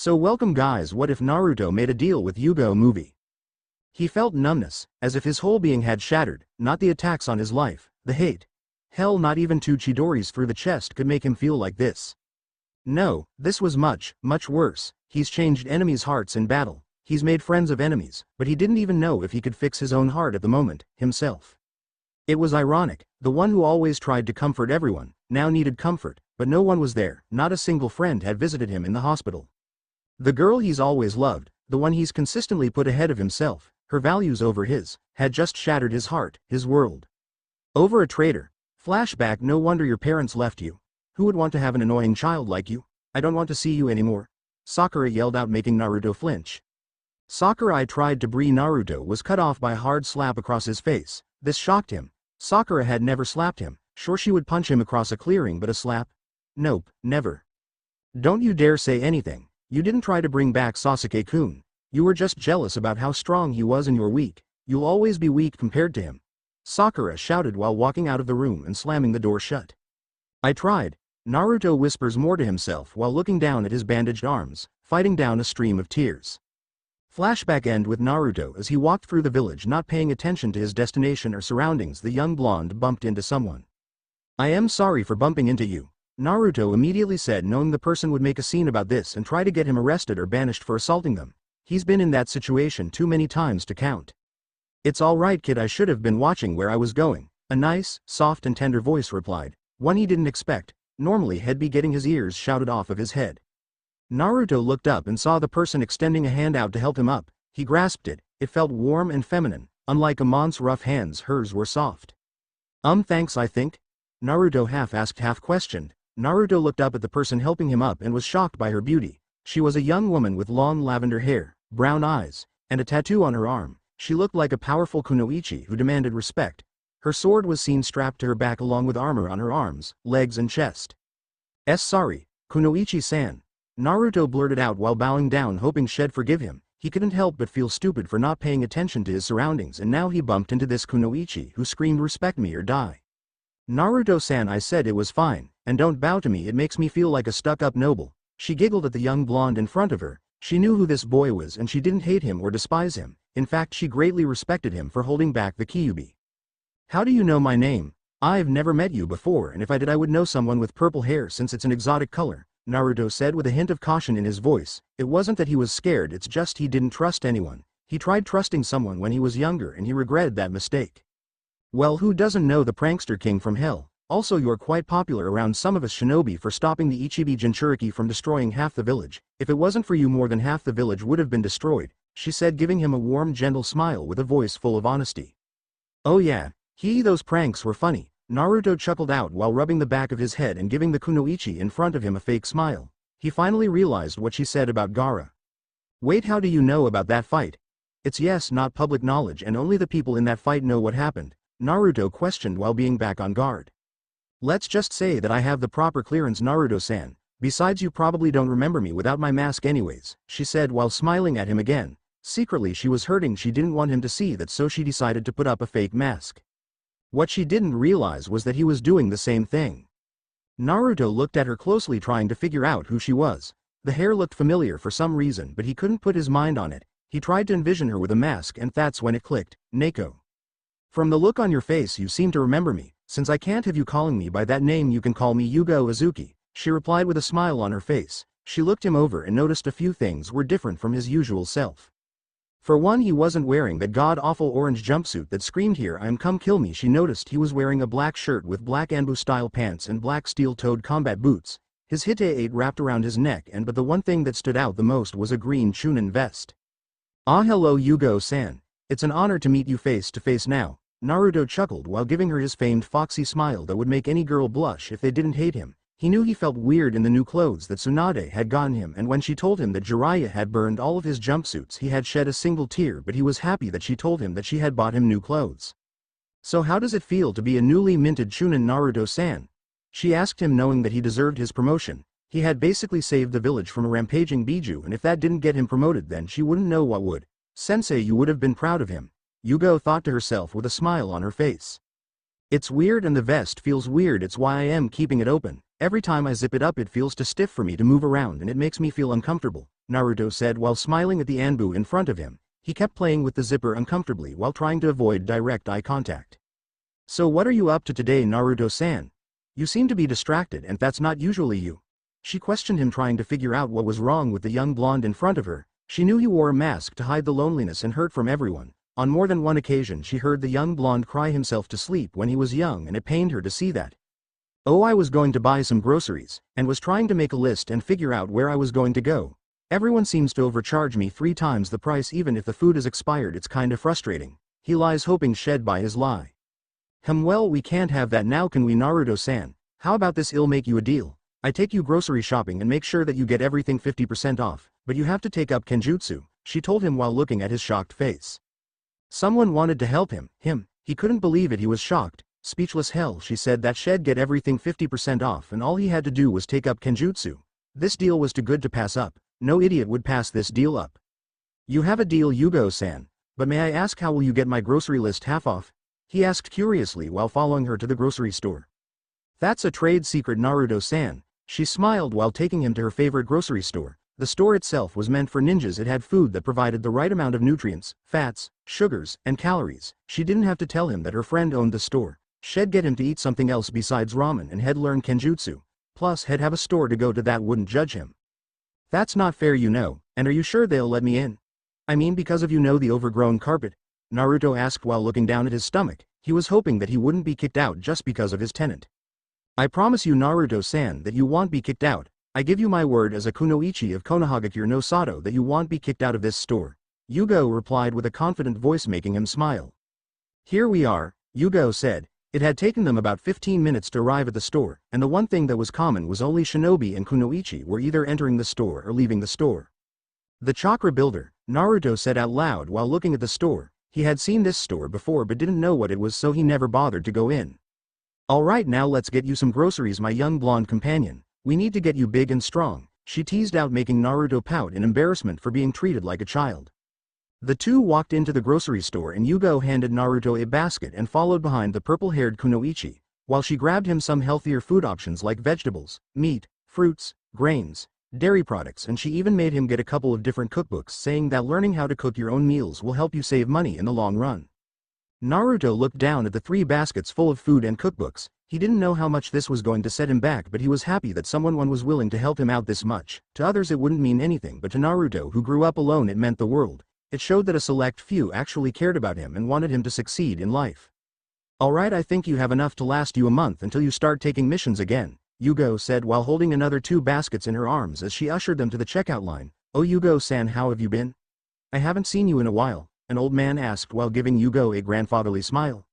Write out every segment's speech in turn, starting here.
So welcome guys, what if Naruto made a deal with Yugao movie? He felt numbness, as if his whole being had shattered, not the attacks on his life, the hate. Hell, not even 2 Chidoris through the chest could make him feel like this. No, this was much, much worse. He's changed enemies' hearts in battle, he's made friends of enemies, but he didn't even know if he could fix his own heart at the moment, himself. It was ironic, the one who always tried to comfort everyone, now needed comfort, but no one was there, not a single friend had visited him in the hospital. The girl he's always loved, the one he's consistently put ahead of himself, her values over his, had just shattered his heart, his world. Over a traitor. Flashback, no wonder your parents left you. Who would want to have an annoying child like you? I don't want to see you anymore. Sakura yelled out, making Naruto flinch. Sakurai tried to breathe. Naruto was cut off by a hard slap across his face. This shocked him. Sakura had never slapped him. Sure, she would punch him across a clearing, but a slap? Nope, never. Don't you dare say anything. You didn't try to bring back Sasuke-kun. You were just jealous about how strong he was and you're weak. You'll always be weak compared to him. Sakura shouted while walking out of the room and slamming the door shut. I tried. Naruto whispers more to himself while looking down at his bandaged arms, fighting down a stream of tears. Flashback end with Naruto as he walked through the village, not paying attention to his destination or surroundings. The young blonde bumped into someone. I am sorry for bumping into you, Naruto immediately said, knowing the person would make a scene about this and try to get him arrested or banished for assaulting them. He's been in that situation too many times to count. It's alright kid, I should have been watching where I was going, a nice, soft and tender voice replied, one he didn't expect. Normally he'd be getting his ears shouted off of his head. Naruto looked up and saw the person extending a hand out to help him up. He grasped it. It felt warm and feminine, unlike Amon's rough hands. Hers were soft. Thanks, I think? Naruto half asked, half questioned. Naruto looked up at the person helping him up and was shocked by her beauty. She was a young woman with long lavender hair, brown eyes, and a tattoo on her arm. She looked like a powerful kunoichi who demanded respect. Her sword was seen strapped to her back along with armor on her arms, legs and chest. Sorry, Kunoichi-san. Naruto blurted out while bowing down, hoping she'd forgive him. He couldn't help but feel stupid for not paying attention to his surroundings, and now he bumped into this kunoichi who screamed, respect me or die. Naruto-san, I said it was fine, and don't bow to me, it makes me feel like a stuck-up noble. She giggled at the young blonde in front of her. She knew who this boy was and she didn't hate him or despise him. In fact, she greatly respected him for holding back the Kyuubi. How do you know my name? I've never met you before, and if I did I would know someone with purple hair since it's an exotic color, Naruto said with a hint of caution in his voice. It wasn't that he was scared, it's just he didn't trust anyone. He tried trusting someone when he was younger and he regretted that mistake. Well, who doesn't know the prankster king from hell? Also, you're quite popular around some of us shinobi for stopping the Ichibi Jinchuriki from destroying half the village. If it wasn't for you, more than half the village would have been destroyed, she said, giving him a warm, gentle smile with a voice full of honesty. Oh yeah, those pranks were funny. Naruto chuckled out while rubbing the back of his head and giving the kunoichi in front of him a fake smile. He finally realized what she said about Gaara. Wait, how do you know about that fight? It's not public knowledge and only the people in that fight know what happened, Naruto questioned while being back on guard. Let's just say that I have the proper clearance, Naruto-san. Besides, you probably don't remember me without my mask anyways, she said while smiling at him again. Secretly she was hurting, she didn't want him to see that, so she decided to put up a fake mask. What she didn't realize was that he was doing the same thing. Naruto looked at her closely, trying to figure out who she was. The hair looked familiar for some reason, but he couldn't put his mind on it. He tried to envision her with a mask, and that's when it clicked. Neko. From the look on your face, you seem to remember me. Since I can't have you calling me by that name, you can call me Yugao Azuki, she replied with a smile on her face. She looked him over and noticed a few things were different from his usual self. For one, he wasn't wearing that god-awful orange jumpsuit that screamed, "Here I am, come kill me." She noticed he was wearing a black shirt with black Anbu-style pants and black steel-toed combat boots. His hite-8 wrapped around his neck, but the one thing that stood out the most was a green chunin vest. Ah, hello Yugao-san. It's an honor to meet you face to face now. Naruto chuckled while giving her his famed foxy smile that would make any girl blush if they didn't hate him. He knew he felt weird in the new clothes that Tsunade had gotten him, and when she told him that Jiraiya had burned all of his jumpsuits, he had shed a single tear, but he was happy that she told him that she had bought him new clothes. So how does it feel to be a newly minted chunin, Naruto-san? She asked him, knowing that he deserved his promotion. He had basically saved the village from a rampaging Biju, and if that didn't get him promoted, then she wouldn't know what would. Sensei, you would have been proud of him, Yugao thought to herself with a smile on her face. It's weird, and the vest feels weird, it's why I am keeping it open. Every time I zip it up it feels too stiff for me to move around and it makes me feel uncomfortable. Naruto said while smiling at the Anbu in front of him. He kept playing with the zipper uncomfortably while trying to avoid direct eye contact. So what are you up to today, Naruto-san? You seem to be distracted and that's not usually you. She questioned him, trying to figure out what was wrong with the young blonde in front of her. She knew he wore a mask to hide the loneliness and hurt from everyone. On more than one occasion she heard the young blonde cry himself to sleep when he was young, and it pained her to see that. Oh, I was going to buy some groceries, and was trying to make a list and figure out where I was going to go. Everyone seems to overcharge me 3 times the price even if the food is expired. It's kinda frustrating. He lies, hoping shed by his lie. Well, we can't have that now, can we, Naruto-san? How about this? I'll make you a deal. I take you grocery shopping and make sure that you get everything 50% off, but you have to take up Kenjutsu, she told him while looking at his shocked face. Someone wanted to help him. He couldn't believe it. He was shocked. Speechless. Hell, she said that she'd get everything 50% off and all he had to do was take up Kenjutsu. This deal was too good to pass up. No idiot would pass this deal up. You have a deal, Yugao-san, but may I ask how will you get my grocery list half off? He asked curiously while following her to the grocery store. That's a trade secret, Naruto-san. She smiled while taking him to her favorite grocery store. The store itself was meant for ninjas. It had food that provided the right amount of nutrients, fats, sugars, and calories. She didn't have to tell him that her friend owned the store. She'd get him to eat something else besides ramen and he'd learn Kenjutsu. Plus he'd have a store to go to that wouldn't judge him. That's not fair, you know, and are you sure they'll let me in? I mean, because of the overgrown carpet? Naruto asked while looking down at his stomach. He was hoping that he wouldn't be kicked out just because of his tenant. I promise you, Naruto-san, that you won't be kicked out. I give you my word as a kunoichi of Konohagakure no Sato that you won't be kicked out of this store. Yugao replied with a confident voice, making him smile. Here we are, Yugao said. It had taken them about 15 minutes to arrive at the store, and the one thing that was common was only shinobi and kunoichi were either entering the store or leaving the store. The chakra builder, Naruto said out loud while looking at the store. He had seen this store before but didn't know what it was, so he never bothered to go in. Alright, now let's get you some groceries, my young blonde companion. We need to get you big and strong, she teased out, making Naruto pout in embarrassment for being treated like a child. The two walked into the grocery store and Yugao handed Naruto a basket and followed behind the purple-haired kunoichi, while she grabbed him some healthier food options like vegetables, meat, fruits, grains, dairy products, and she even made him get a couple of different cookbooks, saying that learning how to cook your own meals will help you save money in the long run. Naruto looked down at the 3 baskets full of food and cookbooks. He didn't know how much this was going to set him back, but he was happy that someone was willing to help him out this much. To others it wouldn't mean anything, but to Naruto, who grew up alone, it meant the world. It showed that a select few actually cared about him and wanted him to succeed in life. Alright, I think you have enough to last you a month until you start taking missions again, Yugao said while holding another 2 baskets in her arms as she ushered them to the checkout line. Oh, Yugao-san, how have you been? I haven't seen you in a while, an old man asked while giving Yugao a grandfatherly smile.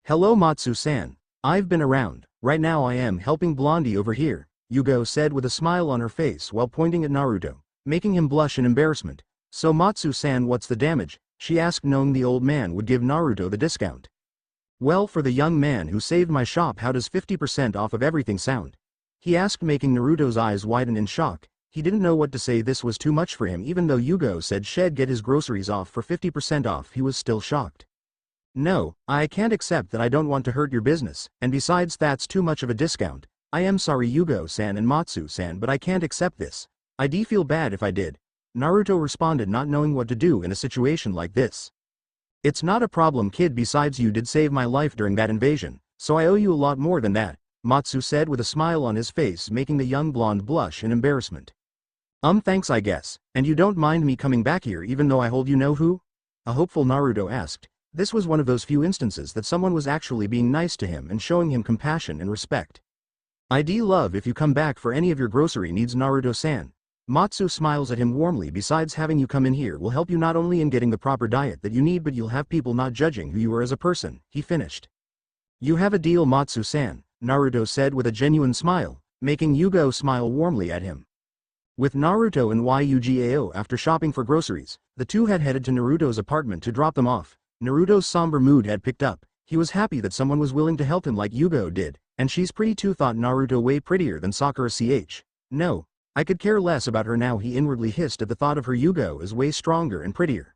Hello, Matsu-san. I've been around. Right now I am helping Blondie over here, Yugao said with a smile on her face while pointing at Naruto, making him blush in embarrassment. So Matsu-san, what's the damage? She asked, knowing the old man would give Naruto the discount. Well, for the young man who saved my shop, how does 50% off of everything sound? He asked, making Naruto's eyes widen in shock. He didn't know what to say. This was too much for him. Even though Yugao said she'd get his groceries off for 50% off, he was still shocked. No, I can't accept that. I don't want to hurt your business, and besides that's too much of a discount. I am sorry, Yugao-san and Matsu-san, but I can't accept this. I'd feel bad if I did. Naruto responded, not knowing what to do in a situation like this. It's not a problem, kid, besides you did save my life during that invasion, so I owe you a lot more than that, Matsu said with a smile on his face, making the young blonde blush in embarrassment. Thanks, I guess, and you don't mind me coming back here even though I hold you know who? A hopeful Naruto asked. This was one of those few instances that someone was actually being nice to him and showing him compassion and respect. I'd love if you come back for any of your grocery needs, Naruto-san. Matsu smiles at him warmly. Besides, having you come in here will help you not only in getting the proper diet that you need, but you'll have people not judging who you are as a person, he finished. You have a deal, Matsu-san, Naruto said with a genuine smile, making Yugao smile warmly at him. With Naruto and Yugao after shopping for groceries, the two had headed to Naruto's apartment to drop them off. Naruto's somber mood had picked up. He was happy that someone was willing to help him like Yugao did, and she's pretty too, thought Naruto, way prettier than Sakura ch. No, I could care less about her now, he inwardly hissed at the thought of her. Yugao is way stronger and prettier.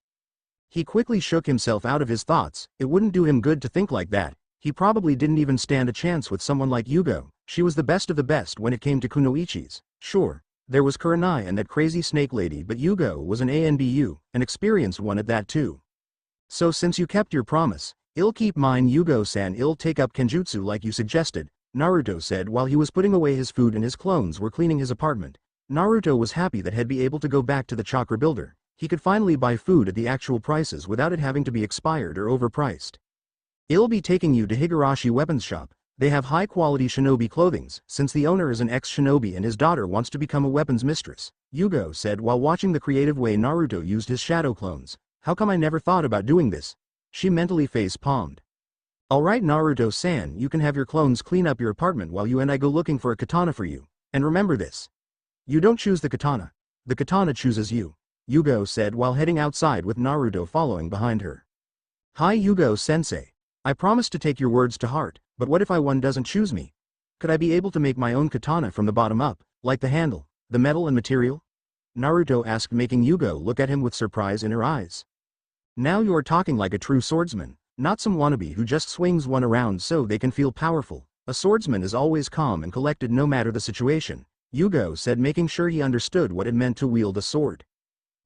He quickly shook himself out of his thoughts. It wouldn't do him good to think like that. He probably didn't even stand a chance with someone like Yugao. She was the best of the best when it came to kunoichis. Sure, There was Kurenai and that crazy snake lady, but Yugao was an ANBU, an experienced one at that too. So since you kept your promise, I'll keep mine. Yugao-san, I'll take up Kenjutsu like you suggested, Naruto said while he was putting away his food and his clones were cleaning his apartment. Naruto was happy that he'd be able to go back to the chakra builder. He could finally buy food at the actual prices without it having to be expired or overpriced. I'll be taking you to Higurashi Weapons Shop. They have high-quality shinobi clothings, since the owner is an ex-shinobi and his daughter wants to become a weapons mistress, Yugao said while watching the creative way Naruto used his shadow clones. How come I never thought about doing this? She mentally face-palmed. Alright Naruto-san, you can have your clones clean up your apartment while you and I go looking for a katana for you. And remember this. You don't choose the katana chooses you, Yugao said while heading outside with Naruto following behind her. Hi Yugao-sensei. I promise to take your words to heart, but what if one doesn't choose me? Could I be able to make my own katana from the bottom up, like the handle, the metal and material? Naruto asked, making Yugao look at him with surprise in her eyes. Now you're talking like a true swordsman, not some wannabe who just swings one around so they can feel powerful. A swordsman is always calm and collected no matter the situation, Yugao said, making sure he understood what it meant to wield a sword.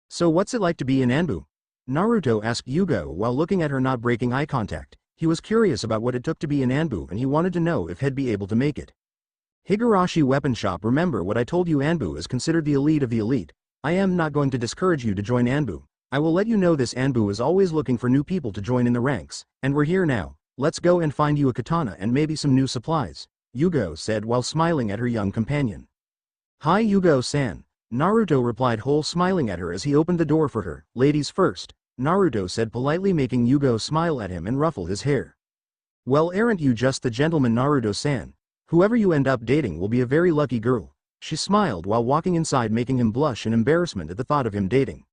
So what's it like to be in Anbu? Naruto asked Yugao while looking at her, not breaking eye contact. He was curious about what it took to be in Anbu and he wanted to know if he'd be able to make it. Higurashi Weapon Shop. Remember what I told you, Anbu is considered the elite of the elite. I am not going to discourage you to join Anbu. I will let you know this. Anbu is always looking for new people to join in the ranks, and we're here now. Let's go and find you a katana and maybe some new supplies, Yugao said while smiling at her young companion. Hi Yugao-san, Naruto replied, whole smiling at her as he opened the door for her. Ladies first, Naruto said politely, making Yugao smile at him and ruffle his hair. Well, aren't you just the gentleman, Naruto-san? Whoever you end up dating will be a very lucky girl. She smiled while walking inside, making him blush in embarrassment at the thought of him dating.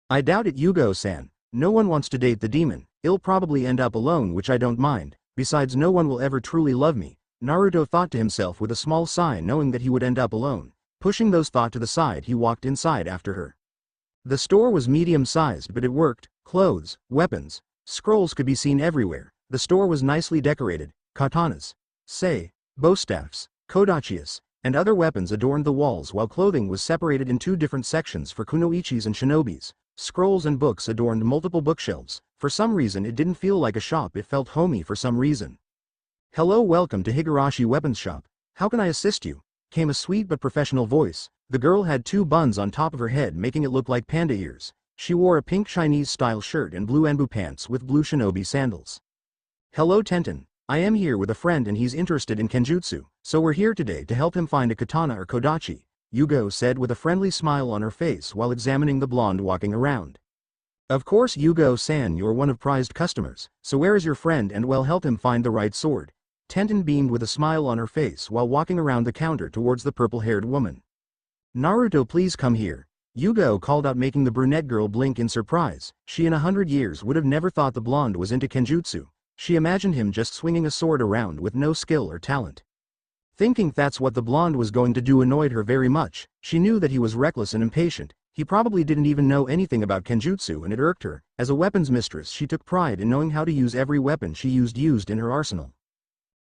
I doubt it, Yugao-san. No one wants to date the demon. I'll probably end up alone, which I don't mind. Besides, no one will ever truly love me, Naruto thought to himself with a small sigh, knowing that he would end up alone. Pushing those thoughts to the side, he walked inside after her. The store was medium-sized, but it worked. Clothes, weapons, scrolls could be seen everywhere. The store was nicely decorated. Katanas, bow staffs, kodachis, and other weapons adorned the walls, while clothing was separated in two different sections for kunoichis and shinobis. Scrolls and books adorned multiple bookshelves. For some reason it didn't feel like a shop, it felt homey for some reason. Hello, welcome to Higurashi Weapons Shop. How can I assist you? Came a sweet but professional voice. The girl had two buns on top of her head, making it look like panda ears. She wore a pink Chinese-style shirt and blue Anbu pants with blue shinobi sandals. Hello Tenten, I am here with a friend and he's interested in Kenjutsu, so we're here today to help him find a katana or kodachi, Yugao said with a friendly smile on her face while examining the blonde walking around. Of course Yugao-san, you're one of prized customers, so where is your friend and we'll help him find the right sword. Tenten beamed with a smile on her face while walking around the counter towards the purple-haired woman. Naruto, please come here, Yugao called out, making the brunette girl blink in surprise. She in 100 years would have never thought the blonde was into Kenjutsu. She imagined him just swinging a sword around with no skill or talent. Thinking that's what the blonde was going to do annoyed her very much. She knew that he was reckless and impatient. He probably didn't even know anything about Kenjutsu, and it irked her. As a weapons mistress, she took pride in knowing how to use every weapon she used in her arsenal.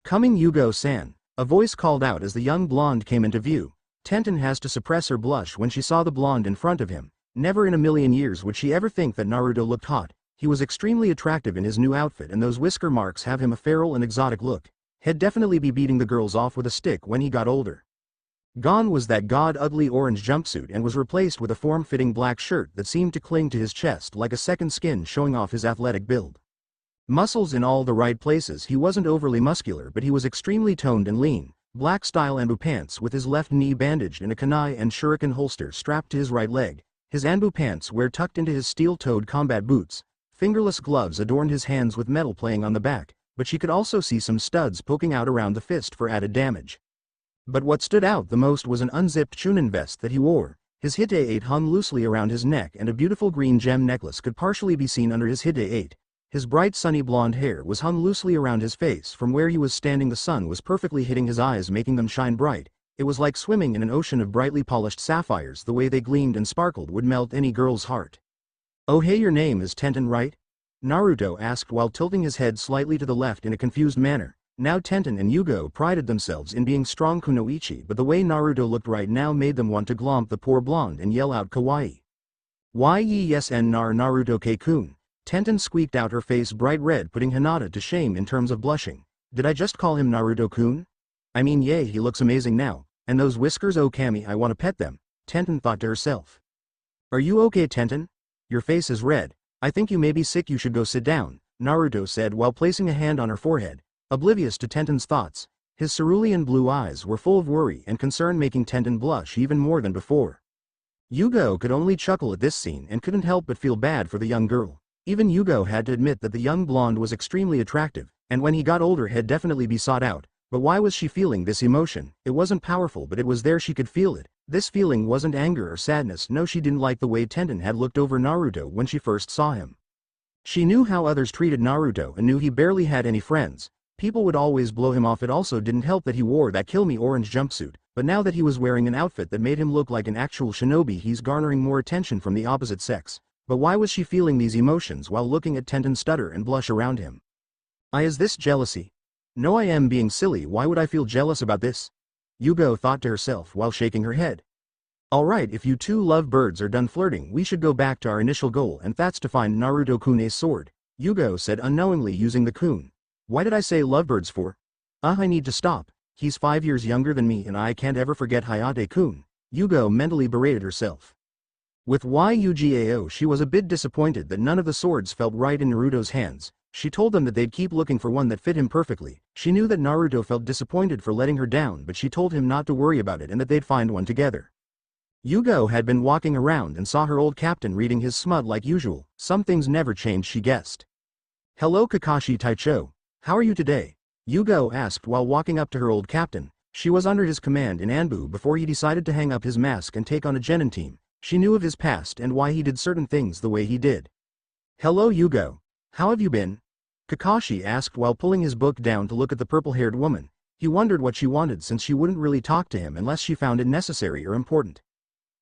Coming Yugao-san, a voice called out as the young blonde came into view. Tenten has to suppress her blush when she saw the blonde in front of him. Never in a million years would she ever think that Naruto looked hot. He was extremely attractive in his new outfit, and those whisker marks have him a feral and exotic look. He'd definitely be beating the girls off with a stick when he got older. Gone was that god-ugly orange jumpsuit and was replaced with a form-fitting black shirt that seemed to cling to his chest like a second skin, showing off his athletic build. Muscles in all the right places. He wasn't overly muscular, but he was extremely toned and lean. Black style Anbu pants with his left knee bandaged and a kunai and shuriken holster strapped to his right leg. His Anbu pants were tucked into his steel-toed combat boots. Fingerless gloves adorned his hands with metal playing on the back, but she could also see some studs poking out around the fist for added damage. But what stood out the most was an unzipped Chunin vest that he wore. His Hite-8 hung loosely around his neck, and a beautiful green gem necklace could partially be seen under his Hite-8. His bright sunny blonde hair was hung loosely around his face. From where he was standing, the sun was perfectly hitting his eyes, making them shine bright. It was like swimming in an ocean of brightly polished sapphires. The way they gleamed and sparkled would melt any girl's heart. Oh hey, your name is Tenten, right? Naruto asked while tilting his head slightly to the left in a confused manner. Now Tenten and Yugao prided themselves in being strong kunoichi, but the way Naruto looked right now made them want to glomp the poor blonde and yell out kawaii. Why yes and Naruto K-kun. Tenten squeaked out, her face bright red, putting Hinata to shame in terms of blushing. Did I just call him Naruto-kun? I mean, yay, he looks amazing now, and those whiskers, oh Kami, I want to pet them, Tenten thought to herself. Are you okay, Tenten? Your face is red. I think you may be sick, you should go sit down, Naruto said while placing a hand on her forehead. Oblivious to Tenten's thoughts, his cerulean blue eyes were full of worry and concern, making Tenten blush even more than before. Yugao could only chuckle at this scene and couldn't help but feel bad for the young girl. Even Yugao had to admit that the young blonde was extremely attractive, and when he got older he'd definitely be sought out. But why was she feeling this emotion? It wasn't powerful, but it was there, she could feel it. This feeling wasn't anger or sadness, no, she didn't like the way Tenten had looked over Naruto when she first saw him. She knew how others treated Naruto and knew he barely had any friends. People would always blow him off. It also didn't help that he wore that kill me orange jumpsuit, but now that he was wearing an outfit that made him look like an actual shinobi, he's garnering more attention from the opposite sex. But why was she feeling these emotions while looking at Tenten stutter and blush around him? Is this jealousy? No, I am being silly, why would I feel jealous about this? Yugao thought to herself while shaking her head. Alright, if you two lovebirds are done flirting, we should go back to our initial goal, and that's to find Naruto-kun's sword, Yugao said unknowingly using the kun. Why did I say lovebirds for? I need to stop. He's 5 years younger than me and I can't ever forget Hayate-kun, Yugao mentally berated herself. With Yugao, she was a bit disappointed that none of the swords felt right in Naruto's hands. She told them that they'd keep looking for one that fit him perfectly. She knew that Naruto felt disappointed for letting her down, but she told him not to worry about it and that they'd find one together. Yugao had been walking around and saw her old captain reading his smut like usual. Some things never changed, she guessed. Hello Kakashi Taicho. How are you today? Yugao asked while walking up to her old captain. She was under his command in Anbu before he decided to hang up his mask and take on a genin team. She knew of his past and why he did certain things the way he did. Hello Yugao. How have you been? Kakashi asked while pulling his book down to look at the purple-haired woman. He wondered what she wanted since she wouldn't really talk to him unless she found it necessary or important.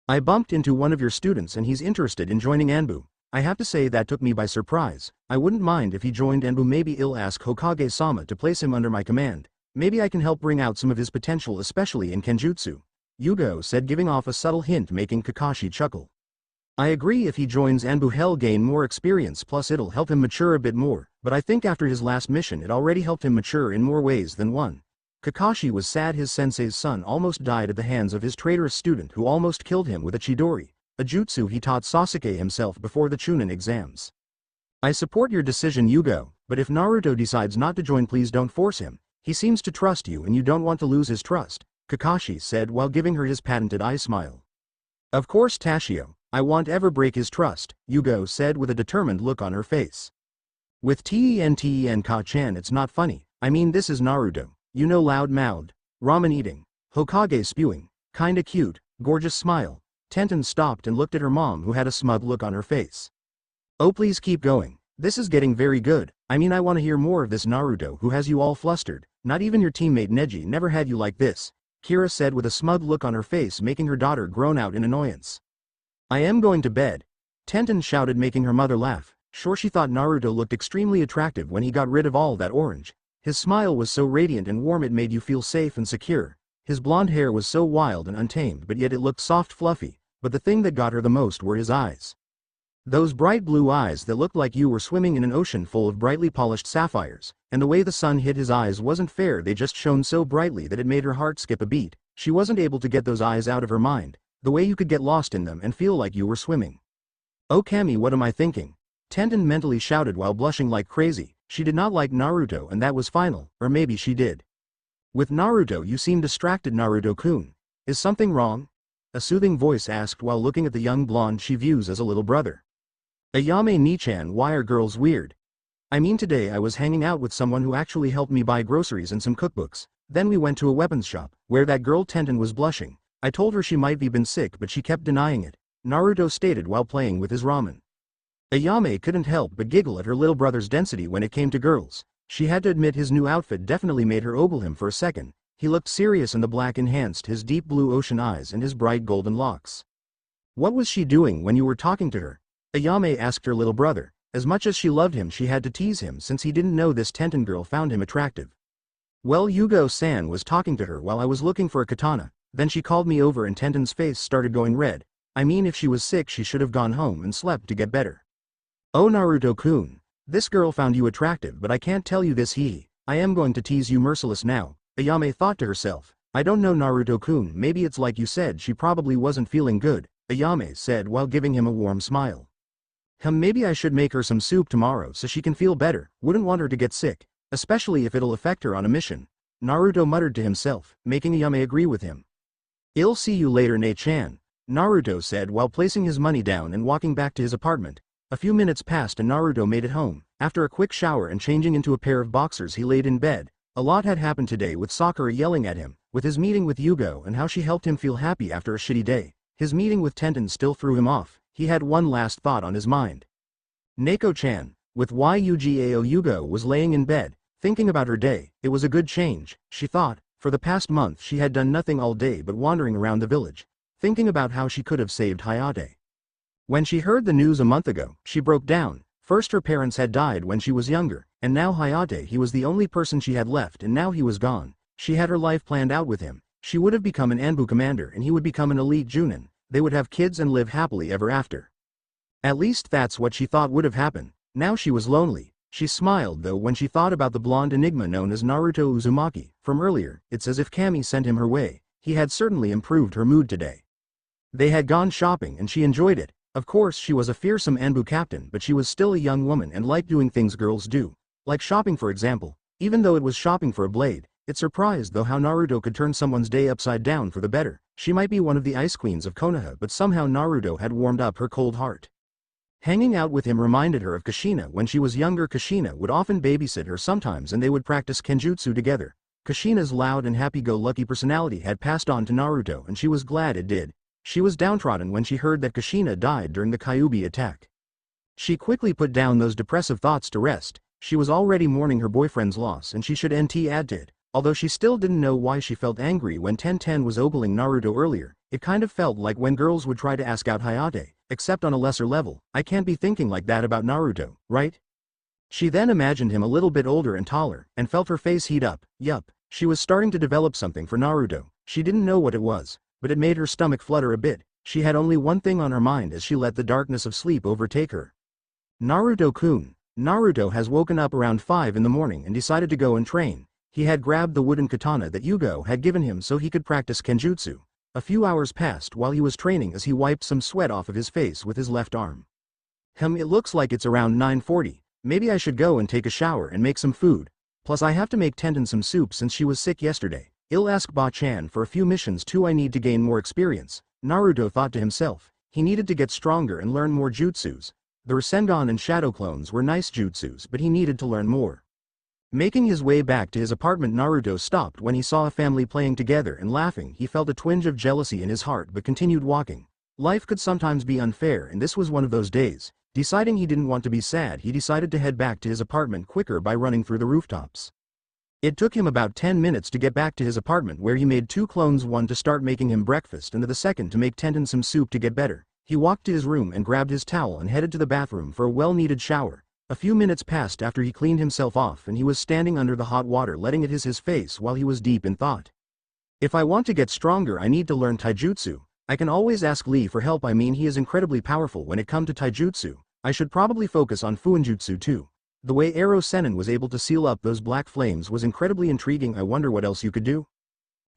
I bumped into one of your students and he's interested in joining Anbu. I have to say that took me by surprise. I wouldn't mind if he joined Anbu. Maybe I'll ask Hokage-sama to place him under my command. Maybe I can help bring out some of his potential, especially in Kenjutsu, Yugao said, giving off a subtle hint making Kakashi chuckle. I agree, if he joins Anbu he'll gain more experience, plus it'll help him mature a bit more, but I think after his last mission it already helped him mature in more ways than one. Kakashi was sad his sensei's son almost died at the hands of his traitorous student who almost killed him with a chidori, a jutsu he taught Sasuke himself before the Chunin exams. I support your decision Yugao, but if Naruto decides not to join, please don't force him. He seems to trust you and you don't want to lose his trust, Kakashi said while giving her his patented eye smile. Of course Tashio, I won't ever break his trust, Yugao said with a determined look on her face. With Ten Ka-chan, it's not funny. I mean, this is Naruto, you know, loud-mouthed, ramen eating, Hokage spewing, kinda cute, gorgeous smile. Tenten stopped and looked at her mom who had a smug look on her face. Oh please keep going, this is getting very good. I mean, I want to hear more of this Naruto who has you all flustered. Not even your teammate Neji never had you like this, Kira said with a smug look on her face, making her daughter groan out in annoyance. I am going to bed, Tenten shouted, making her mother laugh. Sure, she thought Naruto looked extremely attractive when he got rid of all that orange. His smile was so radiant and warm it made you feel safe and secure. His blonde hair was so wild and untamed, but yet it looked soft fluffy. But the thing that got her the most were his eyes. Those bright blue eyes that looked like you were swimming in an ocean full of brightly polished sapphires, and the way the sun hit his eyes wasn't fair, they just shone so brightly that it made her heart skip a beat. She wasn't able to get those eyes out of her mind, the way you could get lost in them and feel like you were swimming. Oh Kami, what am I thinking? Tenten mentally shouted while blushing like crazy. She did not like Naruto and that was final, or maybe she did. With Naruto you seem distracted, Naruto-kun. Is something wrong? A soothing voice asked while looking at the young blonde she views as a little brother. Ayame Nichan, why are girls weird? I mean, today I was hanging out with someone who actually helped me buy groceries and some cookbooks. Then we went to a weapons shop, where that girl Tenten was blushing. I told her she might be been sick but she kept denying it, Naruto stated while playing with his ramen. Ayame couldn't help but giggle at her little brother's density when it came to girls. She had to admit his new outfit definitely made her ogle him for a second. He looked serious and the black enhanced his deep blue ocean eyes and his bright golden locks. What was she doing when you were talking to her? Ayame asked her little brother. As much as she loved him, she had to tease him since he didn't know this Tenten girl found him attractive. Well, Yugao-san was talking to her while I was looking for a katana, then she called me over and Tenten's face started going red. I mean, if she was sick she should have gone home and slept to get better. Oh Naruto-kun. This girl found you attractive, but I can't tell you this I am going to tease you merciless now, Ayame thought to herself. I don't know Naruto-kun, maybe it's like you said, she probably wasn't feeling good, Ayame said while giving him a warm smile. Maybe I should make her some soup tomorrow so she can feel better, wouldn't want her to get sick, especially if it'll affect her on a mission. Naruto muttered to himself, making Ayame agree with him. I'll see you later, Ne-chan, Naruto said while placing his money down and walking back to his apartment. A few minutes passed and Naruto made it home. After a quick shower and changing into a pair of boxers he laid in bed. A lot had happened today, with Sakura yelling at him, with his meeting with Yugao and how she helped him feel happy after a shitty day. His meeting with Tenten still threw him off. He had one last thought on his mind. Neko-chan, with Yugao. Yugao was laying in bed, thinking about her day. It was a good change, she thought. For the past month she had done nothing all day but wandering around the village, thinking about how she could have saved Hayate. When she heard the news a month ago, she broke down. First her parents had died when she was younger, and now Hayate, he was the only person she had left, and now he was gone. She had her life planned out with him. She would have become an Anbu commander and he would become an elite Junin. They would have kids and live happily ever after. At least that's what she thought would have happened. Now she was lonely. She smiled though when she thought about the blonde enigma known as Naruto Uzumaki. From earlier, it's as if Kami sent him her way. He had certainly improved her mood today. They had gone shopping and she enjoyed it. Of course she was a fearsome Anbu captain, but she was still a young woman and liked doing things girls do. Like shopping, for example. Even though it was shopping for a blade, it surprised though how Naruto could turn someone's day upside down for the better. She might be one of the ice queens of Konoha, but somehow Naruto had warmed up her cold heart. Hanging out with him reminded her of Kushina. When she was younger, Kushina would often babysit her sometimes and they would practice kenjutsu together. Kushina's loud and happy-go-lucky personality had passed on to Naruto and she was glad it did. She was downtrodden when she heard that Kushina died during the Kyuubi attack. She quickly put down those depressive thoughts to rest. She was already mourning her boyfriend's loss and she should add to it. Although she still didn't know why she felt angry when Tenten was ogling Naruto earlier, it kind of felt like when girls would try to ask out Hayate, except on a lesser level. I can't be thinking like that about Naruto, right? She then imagined him a little bit older and taller, and felt her face heat up. Yup, she was starting to develop something for Naruto. She didn't know what it was, but it made her stomach flutter a bit. She had only one thing on her mind as she let the darkness of sleep overtake her. Naruto-kun. Naruto has woken up around 5 in the morning and decided to go and train. He had grabbed the wooden katana that Yugao had given him so he could practice kenjutsu. A few hours passed while he was training as he wiped some sweat off of his face with his left arm. It looks like it's around 9:40. Maybe I should go and take a shower and make some food. Plus I have to make Tenten some soup since she was sick yesterday. I'll ask Ba-chan for a few missions too. I need to gain more experience. Naruto thought to himself. He needed to get stronger and learn more jutsus. The Rasengan and Shadow Clones were nice jutsus, but he needed to learn more. Making his way back to his apartment, Naruto stopped when he saw a family playing together and laughing. He felt a twinge of jealousy in his heart but continued walking. Life could sometimes be unfair and this was one of those days. Deciding he didn't want to be sad, he decided to head back to his apartment quicker by running through the rooftops. It took him about 10 minutes to get back to his apartment, where he made 2 clones, one to start making him breakfast and the second to make Tenten some soup to get better. He walked to his room and grabbed his towel and headed to the bathroom for a well-needed shower. A few minutes passed after he cleaned himself off and he was standing under the hot water letting it hit his face while he was deep in thought. If I want to get stronger I need to learn taijutsu. I can always ask Lee for help. I mean, he is incredibly powerful when it comes to taijutsu. I should probably focus on fuinjutsu too. The way Arrow Sennin was able to seal up those black flames was incredibly intriguing. I wonder what else you could do.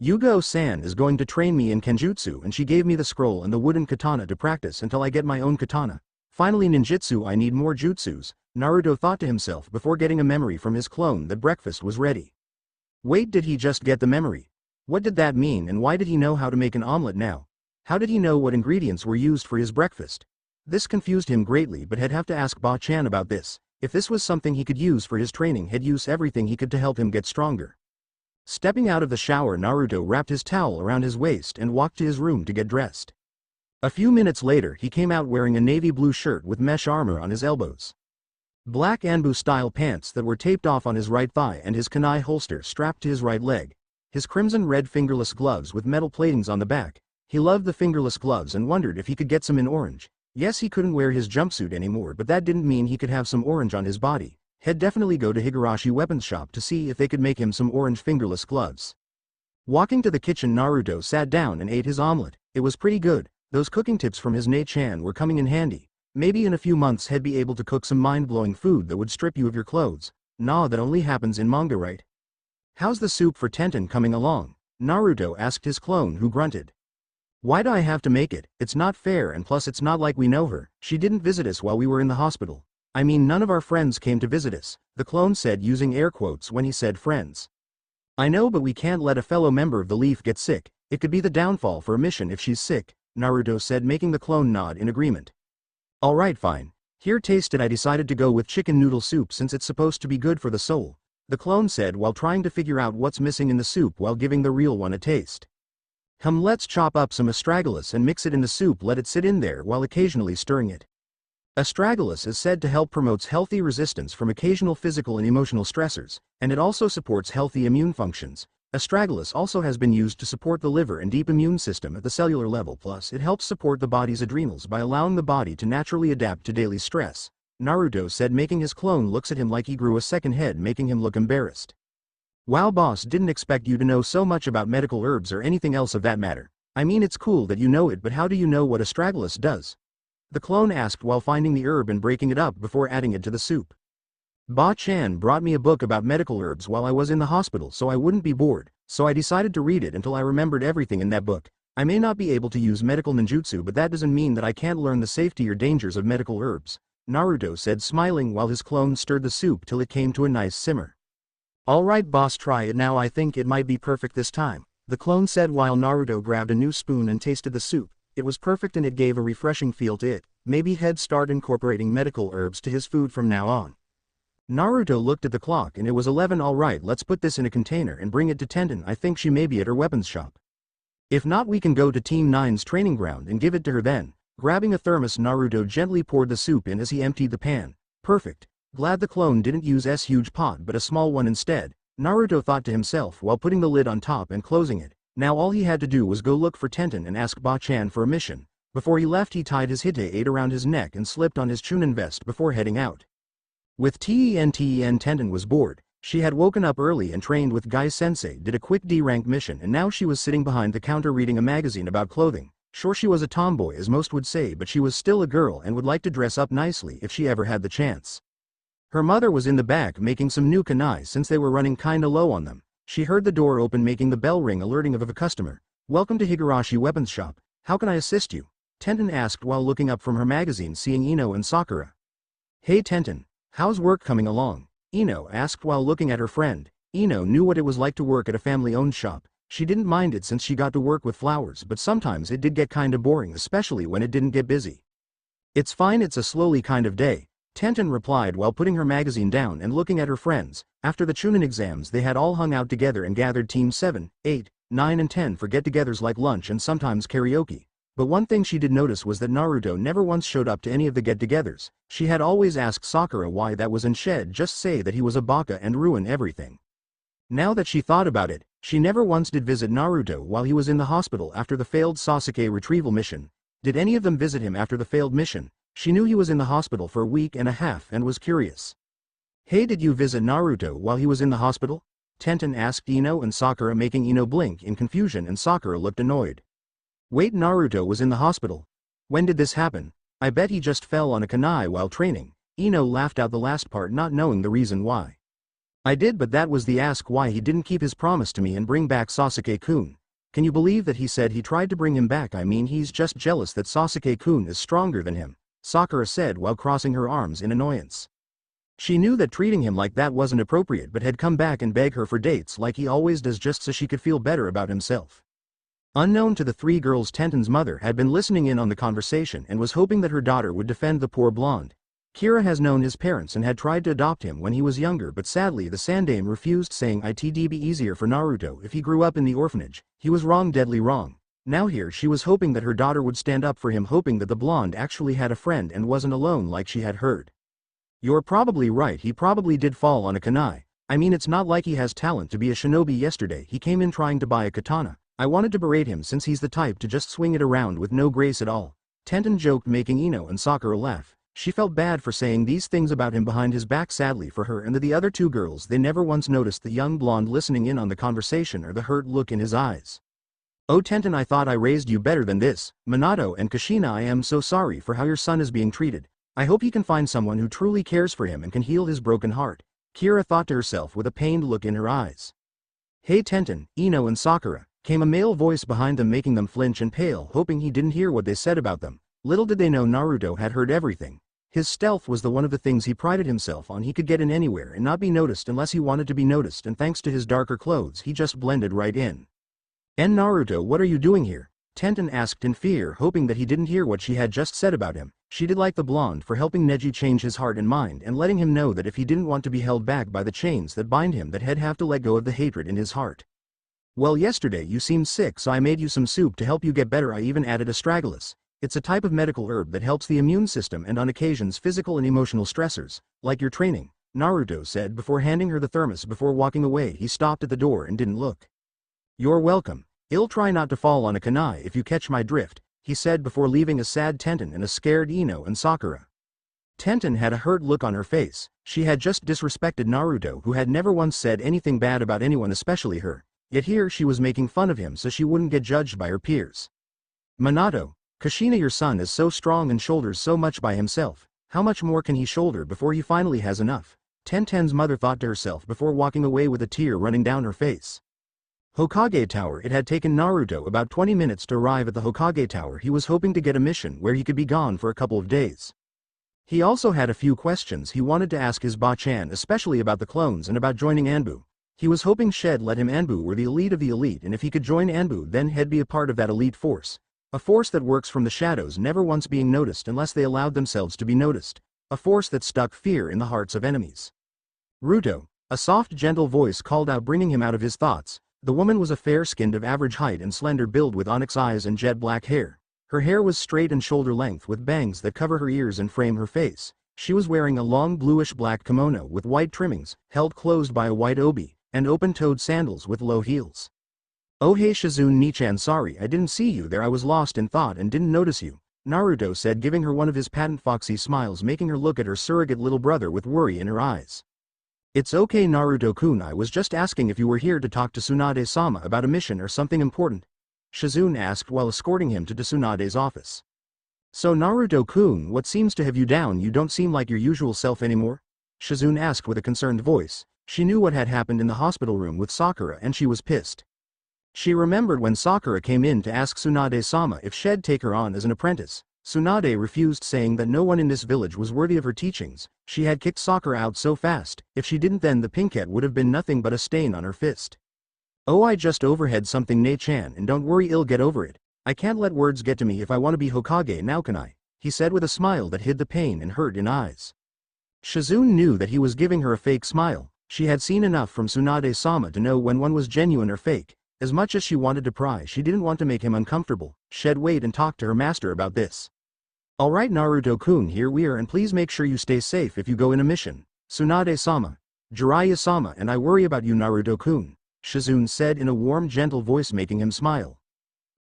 Yugao-san is going to train me in kenjutsu and she gave me the scroll and the wooden katana to practice until I get my own katana. Finally, ninjutsu. I need more jutsus, Naruto thought to himself before getting a memory from his clone that breakfast was ready. Wait, did he just get the memory? What did that mean and why did he know how to make an omelet now? How did he know what ingredients were used for his breakfast? This confused him greatly, but he'd have to ask Ba-chan about this. If this was something he could use for his training, he'd use everything he could to help him get stronger. Stepping out of the shower, Naruto wrapped his towel around his waist and walked to his room to get dressed. A few minutes later he came out wearing a navy blue shirt with mesh armor on his elbows, black Anbu-style pants that were taped off on his right thigh and his kunai holster strapped to his right leg, his crimson-red fingerless gloves with metal platings on the back. He loved the fingerless gloves and wondered if he could get some in orange. Yes, he couldn't wear his jumpsuit anymore, but that didn't mean he could have some orange on his body. He'd definitely go to Higurashi weapons shop to see if they could make him some orange fingerless gloves. Walking to the kitchen, Naruto sat down and ate his omelet. It was pretty good. Those cooking tips from his Ne-chan were coming in handy. Maybe in a few months he'd be able to cook some mind-blowing food that would strip you of your clothes. Nah, that only happens in manga, right? How's the soup for Tenten coming along? Naruto asked his clone, who grunted. Why do I have to make it? It's not fair, and plus it's not like we know her. She didn't visit us while we were in the hospital. I mean, none of our friends came to visit us, the clone said using air quotes when he said friends. I know, but we can't let a fellow member of the Leaf get sick. It could be the downfall for a mission if she's sick, Naruto said, making the clone nod in agreement. Alright, fine. Here, taste it. I decided to go with chicken noodle soup since it's supposed to be good for the soul, the clone said while trying to figure out what's missing in the soup while giving the real one a taste. Let's chop up some astragalus and mix it in the soup. Let it sit in there while occasionally stirring it. Astragalus is said to help promotes healthy resistance from occasional physical and emotional stressors, and it also supports healthy immune functions. Astragalus also has been used to support the liver and deep immune system at the cellular level, plus it helps support the body's adrenals by allowing the body to naturally adapt to daily stress, Naruto said, making his clone looks at him like he grew a second head, making him look embarrassed. Wow, boss, didn't expect you to know so much about medical herbs or anything else of that matter. I mean, it's cool that you know it, but how do you know what astragalus does? The clone asked while finding the herb and breaking it up before adding it to the soup. Ba-chan brought me a book about medical herbs while I was in the hospital so I wouldn't be bored, so I decided to read it until I remembered everything in that book. I may not be able to use medical ninjutsu, but that doesn't mean that I can't learn the safety or dangers of medical herbs, Naruto said, smiling while his clone stirred the soup till it came to a nice simmer. Alright boss, try it now. I think it might be perfect this time, the clone said while Naruto grabbed a new spoon and tasted the soup. It was perfect and it gave a refreshing feel to it. Maybe he'd start incorporating medical herbs to his food from now on. Naruto looked at the clock and it was 11. Alright, let's put this in a container and bring it to Tenten. I think she may be at her weapons shop. If not, we can go to Team 9's training ground and give it to her then. Grabbing a thermos, Naruto gently poured the soup in as he emptied the pan. Perfect. Glad the clone didn't use a huge pot but a small one instead, Naruto thought to himself while putting the lid on top and closing it. Now all he had to do was go look for Tenten and ask Ba-chan for a mission. Before he left, he tied his hite around his neck and slipped on his chunin vest before heading out. With Tenten was bored. She had woken up early and trained with Guy-sensei, did a quick D-rank mission, and now she was sitting behind the counter reading a magazine about clothing. Sure, she was a tomboy as most would say, but she was still a girl and would like to dress up nicely if she ever had the chance. Her mother was in the back making some new kunai since they were running kinda low on them. She heard the door open, making the bell ring, alerting of a customer. Welcome to Higurashi weapons shop. How can I assist you? Tenten asked while looking up from her magazine, seeing Ino and Sakura. Hey Tenten, how's work coming along? Ino asked while looking at her friend. Ino knew what it was like to work at a family-owned shop. She didn't mind it since she got to work with flowers, but sometimes it did get kinda boring, especially when it didn't get busy. It's fine, it's a slowly kind of day, Tenten replied while putting her magazine down and looking at her friends. After the Chunin exams, they had all hung out together and gathered Team 7, 8, 9 and 10 for get-togethers like lunch and sometimes karaoke. But one thing she did notice was that Naruto never once showed up to any of the get-togethers. She had always asked Sakura why that was, and she'd just say that he was a baka and ruin everything. Now that she thought about it, she never once did visit Naruto while he was in the hospital after the failed Sasuke retrieval mission. Did any of them visit him after the failed mission? She knew he was in the hospital for a week and a half and was curious. Hey, did you visit Naruto while he was in the hospital? Tenten asked Ino and Sakura, making Ino blink in confusion, and Sakura looked annoyed. Wait, Naruto was in the hospital? When did this happen? I bet he just fell on a kunai while training. Ino laughed out the last part, not knowing the reason why. I did, but that was the ask why he didn't keep his promise to me and bring back Sasuke-kun. Can you believe that he said he tried to bring him back? I mean, he's just jealous that Sasuke-kun is stronger than him, Sakura said while crossing her arms in annoyance. She knew that treating him like that wasn't appropriate, but had come back and beg her for dates like he always does just so she could feel better about himself. Unknown to the three girls, Tenten's mother had been listening in on the conversation and was hoping that her daughter would defend the poor blonde. Kira has known his parents and had tried to adopt him when he was younger, but sadly the Sandame refused, saying it'd be easier for Naruto if he grew up in the orphanage. He was wrong, deadly wrong. Now here she was hoping that her daughter would stand up for him, hoping that the blonde actually had a friend and wasn't alone like she had heard. You're probably right, he probably did fall on a kunai. I mean, it's not like he has talent to be a shinobi. Yesterday he came in trying to buy a katana. I wanted to berate him since he's the type to just swing it around with no grace at all. Tenten joked, making Ino and Sakura laugh. She felt bad for saying these things about him behind his back. Sadly for her and the other two girls, they never once noticed the young blonde listening in on the conversation or the hurt look in his eyes. "Oh Tenten, I thought I raised you better than this. Minato and Kushina, I am so sorry for how your son is being treated. I hope he can find someone who truly cares for him and can heal his broken heart," Kira thought to herself with a pained look in her eyes. "Hey Tenten, Ino and Sakura," came a male voice behind them, making them flinch and pale, hoping he didn't hear what they said about them. Little did they know Naruto had heard everything. His stealth was the one of the things he prided himself on. He could get in anywhere and not be noticed unless he wanted to be noticed, and thanks to his darker clothes he just blended right in. "And Naruto, what are you doing here?" Tenten asked in fear, hoping that he didn't hear what she had just said about him. She did like the blonde for helping Neji change his heart and mind and letting him know that if he didn't want to be held back by the chains that bind him, that he'd have to let go of the hatred in his heart. "Well, yesterday you seemed sick, so I made you some soup to help you get better. I even added astragalus. It's a type of medical herb that helps the immune system and on occasions physical and emotional stressors, like your training," Naruto said before handing her the thermos. Before walking away, he stopped at the door and didn't look. "You're welcome. I'll try not to fall on a kunai if you catch my drift," he said before leaving a sad Tenten and a scared Ino and Sakura. Tenten had a hurt look on her face. She had just disrespected Naruto, who had never once said anything bad about anyone, especially her. Yet here she was making fun of him so she wouldn't get judged by her peers. "Minato, Kushina, your son is so strong and shoulders so much by himself. How much more can he shoulder before he finally has enough?" Tenten's mother thought to herself before walking away with a tear running down her face. Hokage Tower. It had taken Naruto about 20 minutes to arrive at the Hokage Tower. He was hoping to get a mission where he could be gone for a couple of days. He also had a few questions he wanted to ask his Ba-chan, especially about the clones and about joining Anbu. He was hoping Shed let him. Anbu were the elite of the elite, and if he could join Anbu, then he'd be a part of that elite force. A force that works from the shadows, never once being noticed unless they allowed themselves to be noticed. A force that stuck fear in the hearts of enemies. "Ruto," a soft, gentle voice called out, bringing him out of his thoughts. The woman was a fair-skinned of average height and slender build with onyx eyes and jet black hair. Her hair was straight and shoulder length with bangs that cover her ears and frame her face. She was wearing a long bluish-black kimono with white trimmings, held closed by a white obi, and open-toed sandals with low heels. "Oh hey Shizune Nichan, sorry I didn't see you there. I was lost in thought and didn't notice you," Naruto said, giving her one of his patent foxy smiles, making her look at her surrogate little brother with worry in her eyes. "It's okay Naruto-kun, I was just asking if you were here to talk to Tsunade-sama about a mission or something important," Shizune asked while escorting him to Tsunade's office. "So Naruto-kun, what seems to have you down? You don't seem like your usual self anymore?" Shizune asked with a concerned voice. She knew what had happened in the hospital room with Sakura and she was pissed. She remembered when Sakura came in to ask Tsunade-sama if she'd take her on as an apprentice. Tsunade refused, saying that no one in this village was worthy of her teachings. She had kicked Sakura out so fast. If she didn't, then the pinkette would have been nothing but a stain on her fist. "Oh, I just overhead something Ne-chan, and don't worry, I'll get over it. I can't let words get to me if I want to be Hokage now, can I?" he said with a smile that hid the pain and hurt in eyes. Shizune knew that he was giving her a fake smile. She had seen enough from Tsunade-sama to know when one was genuine or fake. As much as she wanted to pry, she didn't want to make him uncomfortable. She'd wait and talk to her master about this. "Alright Naruto-kun, here we are, and please make sure you stay safe if you go in a mission. Tsunade-sama, Jiraiya-sama, and I worry about you Naruto-kun," Shizune said in a warm, gentle voice, making him smile.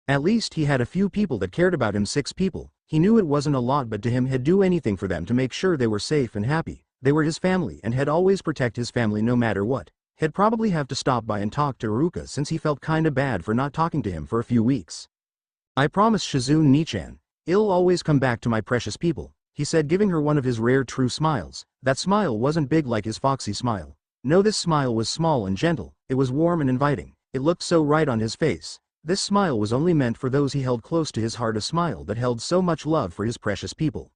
At least he had a few people that cared about him. 6 people. He knew it wasn't a lot, but to him he'd do anything for them to make sure they were safe and happy. They were his family and he'd always protect his family no matter what. He'd probably have to stop by and talk to Iruka since he felt kinda bad for not talking to him for a few weeks. "I promise Shizune Nichan, I'll always come back to my precious people," he said, giving her one of his rare true smiles. That smile wasn't big like his foxy smile. No, this smile was small and gentle. It was warm and inviting. It looked so right on his face. This smile was only meant for those he held close to his heart, a smile that held so much love for his precious people.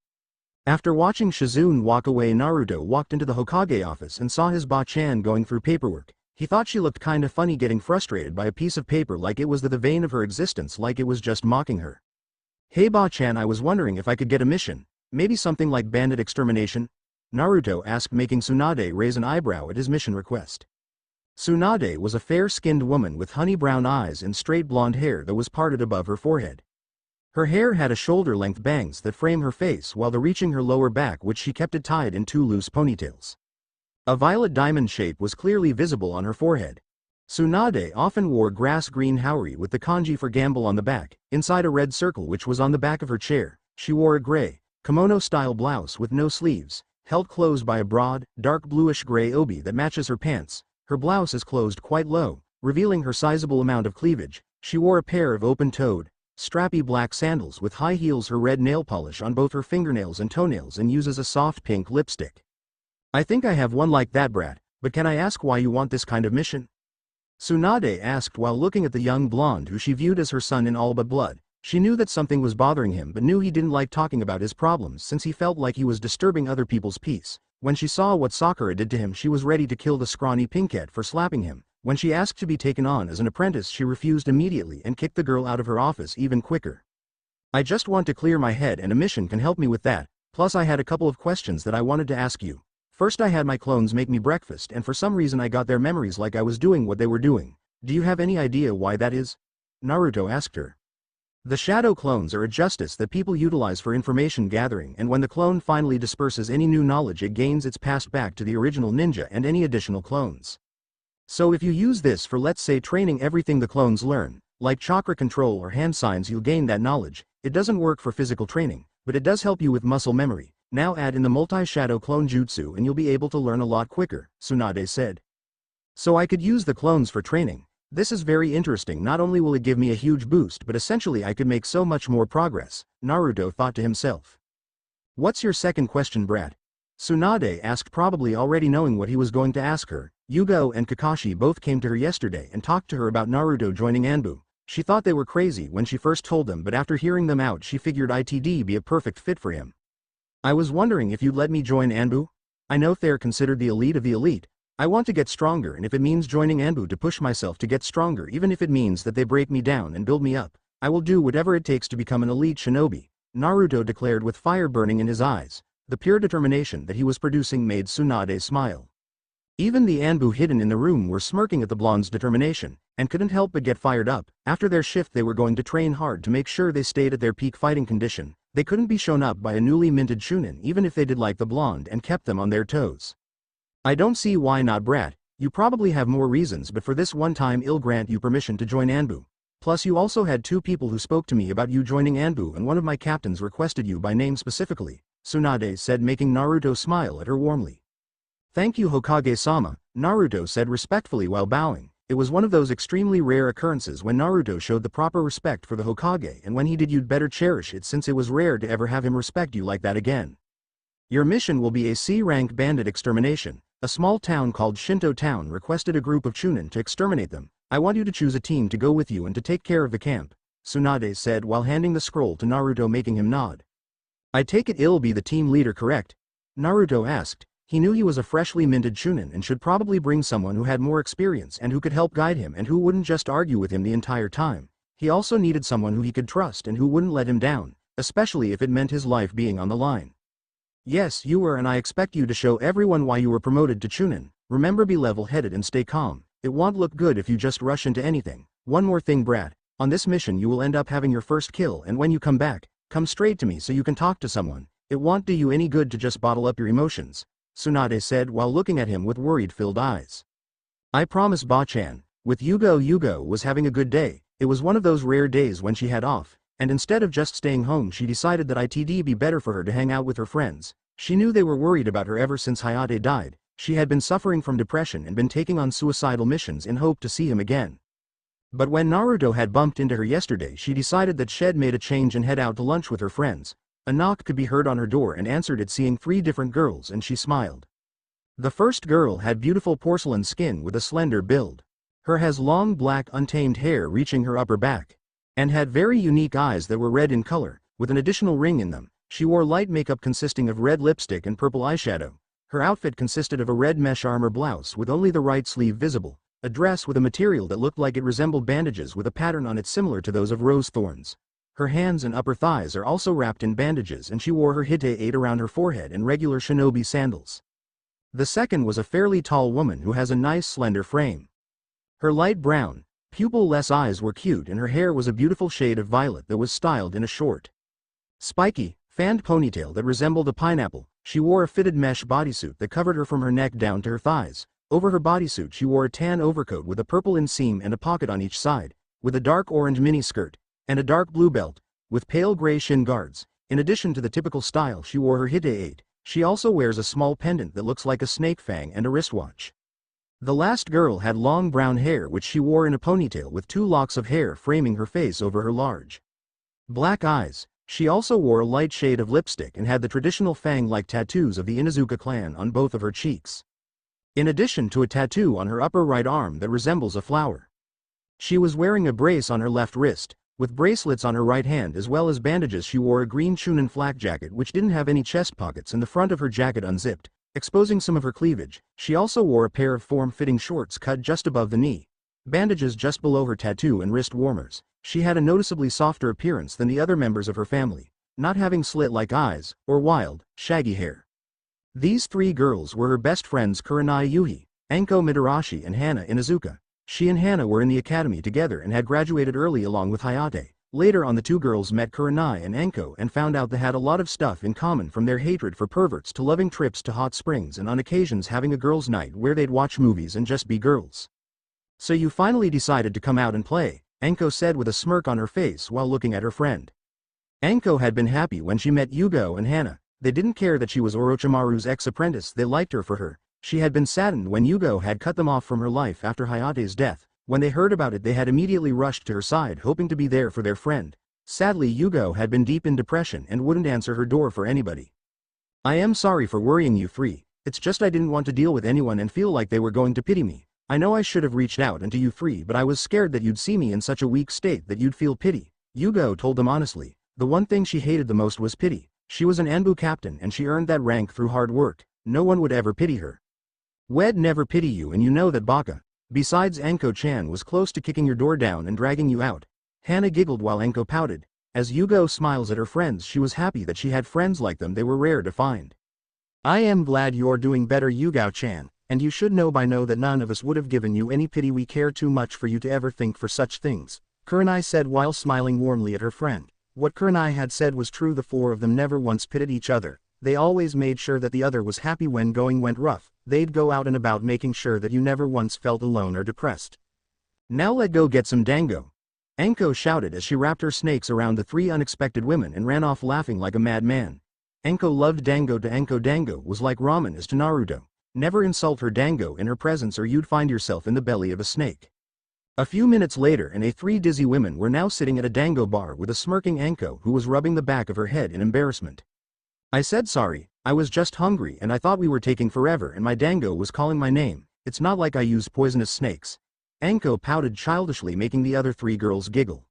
After watching Shizune walk away, Naruto walked into the Hokage office and saw his Ba-chan going through paperwork. He thought she looked kinda funny, getting frustrated by a piece of paper like it was the vein of her existence, like it was just mocking her. "Hey Ba-chan, I was wondering if I could get a mission. Maybe something like bandit extermination?" Naruto asked, making Tsunade raise an eyebrow at his mission request. Tsunade was a fair-skinned woman with honey-brown eyes and straight blonde hair that was parted above her forehead. Her hair had a shoulder-length bangs that frame her face while reaching her lower back, which she kept tied in 2 loose ponytails. A violet diamond shape was clearly visible on her forehead. Tsunade often wore grass-green haori with the kanji for gamble on the back. Inside a red circle which was on the back of her chair, she wore a gray, kimono-style blouse with no sleeves, held closed by a broad, dark bluish-gray obi that matches her pants. Her blouse is closed quite low, revealing her sizable amount of cleavage. She wore a pair of open-toed, strappy black sandals with high heels, her red nail polish on both her fingernails and toenails, and uses a soft pink lipstick. I think I have one like that, brat, but can I ask why you want this kind of mission? Tsunade asked while looking at the young blonde who she viewed as her son in all but blood. She knew that something was bothering him but knew he didn't like talking about his problems since he felt like he was disturbing other people's peace. When she saw what Sakura did to him, she was ready to kill the scrawny pinkette for slapping him. When she asked to be taken on as an apprentice, she refused immediately and kicked the girl out of her office even quicker. I just want to clear my head and a mission can help me with that, plus I had a couple of questions that I wanted to ask you. First, I had my clones make me breakfast and for some reason I got their memories like I was doing what they were doing. Do you have any idea why that is? Naruto asked her. The shadow clones are a justice that people utilize for information gathering, and when the clone finally disperses any new knowledge, it gains its past back to the original ninja and any additional clones. So if you use this for, let's say, training everything the clones learn, like chakra control or hand signs, you'll gain that knowledge. It doesn't work for physical training, but it does help you with muscle memory. Now add in the multi-shadow clone jutsu and you'll be able to learn a lot quicker, Tsunade said. So I could use the clones for training. This is very interesting. Not only will it give me a huge boost, but essentially I could make so much more progress, Naruto thought to himself. What's your second question, brat? Tsunade asked, probably already knowing what he was going to ask her. Yugao and Kakashi both came to her yesterday and talked to her about Naruto joining Anbu. She thought they were crazy when she first told them, but after hearing them out she figured it'd be a perfect fit for him. I was wondering if you'd let me join Anbu? I know they're considered the elite of the elite. I want to get stronger, and if it means joining Anbu to push myself to get stronger, even if it means that they break me down and build me up, I will do whatever it takes to become an elite shinobi, Naruto declared with fire burning in his eyes. The pure determination that he was producing made Tsunade smile. Even the Anbu hidden in the room were smirking at the blonde's determination, and couldn't help but get fired up. After their shift they were going to train hard to make sure they stayed at their peak fighting condition. They couldn't be shown up by a newly minted Chunin even if they did like the blonde and kept them on their toes. I don't see why not, brat. You probably have more reasons, but for this one time I'll grant you permission to join Anbu. Plus you also had two people who spoke to me about you joining Anbu, and one of my captains requested you by name specifically, Tsunade said, making Naruto smile at her warmly. Thank you, Hokage-sama, Naruto said respectfully while bowing. It was one of those extremely rare occurrences when Naruto showed the proper respect for the Hokage, and when he did you'd better cherish it since it was rare to ever have him respect you like that again. Your mission will be a C-rank bandit extermination. A small town called Shinto Town requested a group of Chunin to exterminate them. I want you to choose a team to go with you and to take care of the camp, Tsunade said while handing the scroll to Naruto, making him nod. I take it I'll be the team leader, correct? Naruto asked. He knew he was a freshly minted Chunin and should probably bring someone who had more experience and who could help guide him and who wouldn't just argue with him the entire time. He also needed someone who he could trust and who wouldn't let him down, especially if it meant his life being on the line. Yes, you were, and I expect you to show everyone why you were promoted to Chunin. Remember, be level-headed and stay calm. It won't look good if you just rush into anything. One more thing, brat. On this mission you will end up having your first kill, and when you come back, come straight to me so you can talk to someone. It won't do you any good to just bottle up your emotions, Tsunade said while looking at him with worried-filled eyes. I promise, Ba-chan. With Yugao was having a good day. It was one of those rare days when she had off, and instead of just staying home she decided that it'd be better for her to hang out with her friends. She knew they were worried about her ever since Hayate died. She had been suffering from depression and been taking on suicidal missions in hope to see him again. But when Naruto had bumped into her yesterday, she decided that she'd made a change and head out to lunch with her friends. A knock could be heard on her door and answered it, seeing 3 different girls, and she smiled. The first girl had beautiful porcelain skin with a slender build. Her has long black untamed hair reaching her upper back, and had very unique eyes that were red in color, with an additional ring in them. She wore light makeup consisting of red lipstick and purple eyeshadow. Her outfit consisted of a red mesh armor blouse with only the right sleeve visible, a dress with a material that looked like it resembled bandages with a pattern on it similar to those of rose thorns. Her hands and upper thighs are also wrapped in bandages, and she wore her hite-8 around her forehead and regular shinobi sandals. The second was a fairly tall woman who has a nice slender frame. Her light brown, pupil-less eyes were cute, and her hair was a beautiful shade of violet that was styled in a short, spiky, fanned ponytail that resembled a pineapple. She wore a fitted mesh bodysuit that covered her from her neck down to her thighs. Over her bodysuit she wore a tan overcoat with a purple inseam and a pocket on each side, with a dark orange mini skirt, and a dark blue belt, with pale gray shin guards. In addition to the typical style she wore her hite, she also wears a small pendant that looks like a snake fang and a wristwatch. The last girl had long brown hair which she wore in a ponytail with 2 locks of hair framing her face over her large black eyes. She also wore a light shade of lipstick and had the traditional fang-like tattoos of the Inuzuka clan on both of her cheeks, in addition to a tattoo on her upper right arm that resembles a flower. She was wearing a brace on her left wrist, with bracelets on her right hand as well as bandages. She wore a green Chunin flak jacket which didn't have any chest pockets and the front of her jacket unzipped, exposing some of her cleavage. She also wore a pair of form-fitting shorts cut just above the knee, bandages just below her tattoo and wrist warmers. She had a noticeably softer appearance than the other members of her family, not having slit-like eyes, or wild, shaggy hair. These 3 girls were her best friends Kurenai Yuhi, Anko Midarashi and Hana Inuzuka. She and Hana were in the academy together and had graduated early along with Hayate. Later on the 2 girls met Kurenai and Anko and found out they had a lot of stuff in common, from their hatred for perverts to loving trips to hot springs and on occasions having a girls' night where they'd watch movies and just be girls. "So you finally decided to come out and play," Anko said with a smirk on her face while looking at her friend. Anko had been happy when she met Yugao and Hana. They didn't care that she was Orochimaru's ex-apprentice, they liked her for her. She had been saddened when Yugao had cut them off from her life after Hayate's death. When they heard about it they had immediately rushed to her side hoping to be there for their friend. Sadly, Yugao had been deep in depression and wouldn't answer her door for anybody. "I am sorry for worrying you 3. It's just I didn't want to deal with anyone and feel like they were going to pity me. I know I should have reached out and to you 3, but I was scared that you'd see me in such a weak state that you'd feel pity," Yugao told them honestly. The one thing she hated the most was pity. She was an Anbu captain and she earned that rank through hard work. No one would ever pity her. "We'd never pity you, and you know that, Baka. Besides, Anko-chan was close to kicking your door down and dragging you out." Hana giggled while Anko pouted. As Yugao smiles at her friends, she was happy that she had friends like them. They were rare to find. "I am glad you're doing better, Yugao-chan. And you should know by now that none of us would have given you any pity. We care too much for you to ever think for such things," Kurenai said while smiling warmly at her friend. What Kurenai had said was true. The 4 of them never once pitied each other. They always made sure that the other was happy. When going went rough, they'd go out and about making sure that you never once felt alone or depressed. "Now let go get some dango," Anko shouted as she wrapped her snakes around the 3 unexpected women and ran off laughing like a madman. Anko loved dango. To Anko, dango was like ramen is to Naruto. Never insult her dango in her presence or you'd find yourself in the belly of a snake. A few minutes later and 3 dizzy women were now sitting at a dango bar with a smirking Anko who was rubbing the back of her head in embarrassment. "I said sorry, I was just hungry and I thought we were taking forever and my dango was calling my name. It's not like I use poisonous snakes." Anko pouted childishly, making the other 3 girls giggle.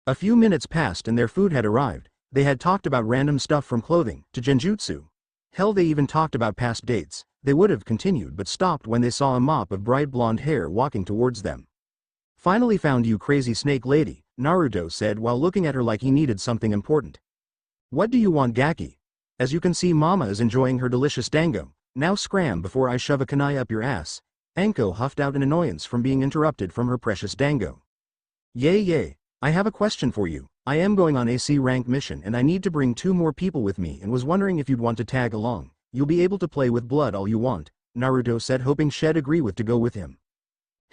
A few minutes passed and their food had arrived. They had talked about random stuff from clothing to genjutsu. Hell, they even talked about past dates. They would have continued but stopped when they saw a mop of bright blonde hair walking towards them. "Finally found you, crazy snake lady," Naruto said while looking at her like he needed something important. "What do you want, Gaki? As you can see, Mama is enjoying her delicious dango. Now scram before I shove a kunai up your ass." Anko huffed out in annoyance from being interrupted from her precious dango. Yay, I have a question for you. I am going on a C rank mission and I need to bring 2 more people with me and was wondering if you'd want to tag along. You'll be able to play with blood all you want," Naruto said, hoping she'd agree with to go with him.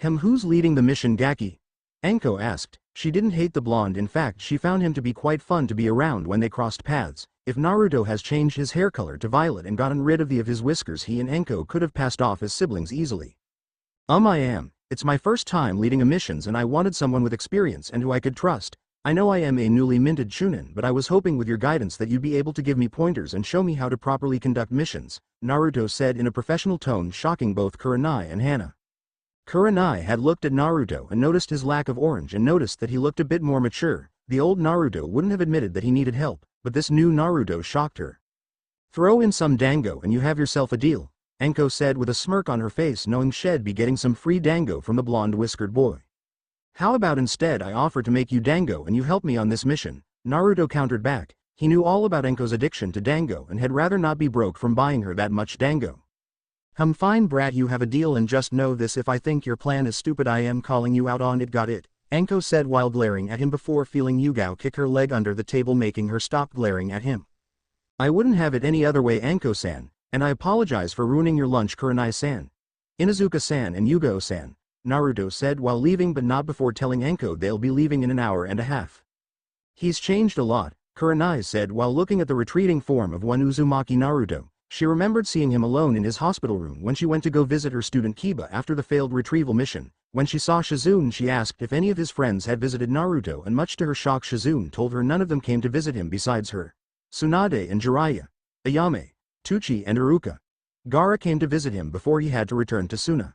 Who's leading the mission, Gaki?" Anko asked. She didn't hate the blonde. In fact, she found him to be quite fun to be around when they crossed paths. If Naruto has changed his hair color to violet and gotten rid of his whiskers, he and Anko could have passed off as siblings easily. I am. It's my first time leading a missions and I wanted someone with experience and who I could trust. I know I am a newly minted Chunin, but I was hoping with your guidance that you'd be able to give me pointers and show me how to properly conduct missions," Naruto said in a professional tone, shocking both Kurenai and Hana. Kurenai had looked at Naruto and noticed his lack of orange and noticed that he looked a bit more mature. The old Naruto wouldn't have admitted that he needed help, but this new Naruto shocked her. "Throw in some dango and you have yourself a deal," Anko said with a smirk on her face, knowing she'd be getting some free dango from the blonde whiskered boy. "How about instead I offer to make you dango and you help me on this mission?" Naruto countered back. He knew all about Anko's addiction to dango and had rather not be broke from buying her that much dango. Fine brat, you have a deal, and just know this: if I think your plan is stupid I am calling you out on it, got it?" Anko said while glaring at him before feeling Yugao kick her leg under the table, making her stop glaring at him. "I wouldn't have it any other way, Anko-san, and I apologize for ruining your lunch, Kurenai-san, Inuzuka-san and Yugao-san," Naruto said while leaving, but not before telling Anko they'll be leaving in an hour and a half. "He's changed a lot. Kurenai said while looking at the retreating form of one Uzumaki Naruto. She remembered seeing him alone in his hospital room when she went to go visit her student Kiba after the failed retrieval mission. When she saw Shizune, she asked if any of his friends had visited Naruto, and much to her shock Shizune told her none of them came to visit him besides her. Tsunade and Jiraiya, Ayame, Tucci and Iruka. Gaara came to visit him before he had to return to Suna.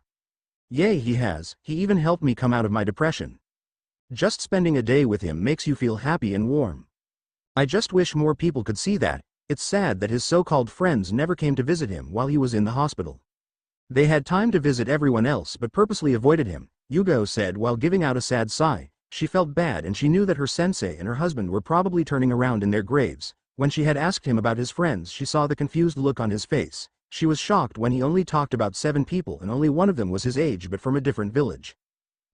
Yay, he has, he even helped me come out of my depression. Just spending a day with him makes you feel happy and warm. I just wish more people could see that. It's sad that his so-called friends never came to visit him while he was in the hospital. They had time to visit everyone else but purposely avoided him, Yugao said while giving out a sad sigh. She felt bad and she knew that her sensei and her husband were probably turning around in their graves. When she had asked him about his friends, she saw the confused look on his face. She was shocked when he only talked about 7 people and only one of them was his age but from a different village.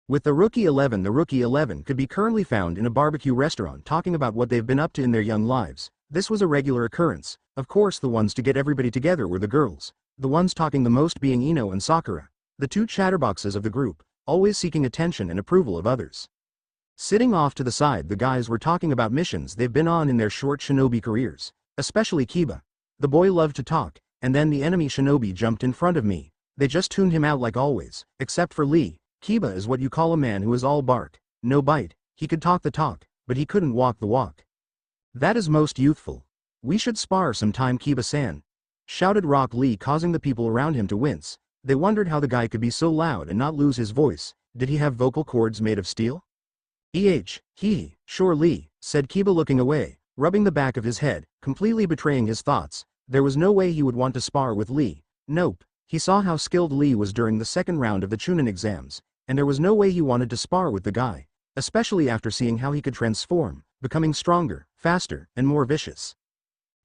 With the Rookie 11 could be currently found in a barbecue restaurant talking about what they've been up to in their young lives. This was a regular occurrence. Of course, the ones to get everybody together were the girls. The ones talking the most being Ino and Sakura. The 2 chatterboxes of the group, always seeking attention and approval of others. Sitting off to the side, the guys were talking about missions they've been on in their short shinobi careers. Especially Kiba. The boy loved to talk, and then the enemy shinobi jumped in front of me. They just tuned him out like always, except for Lee. Kiba is what you call a man who is all bark, no bite. He could talk the talk, but he couldn't walk the walk. That is most youthful. We should spar sometime, Kiba-san, shouted Rock Lee, causing the people around him to wince. They wondered how the guy could be so loud and not lose his voice. Did he have vocal cords made of steel? Sure Lee, said Kiba looking away, rubbing the back of his head, completely betraying his thoughts. There was no way he would want to spar with Lee. Nope. He saw how skilled Lee was during the second round of the Chunin exams, and there was no way he wanted to spar with the guy, especially after seeing how he could transform, becoming stronger, faster, and more vicious.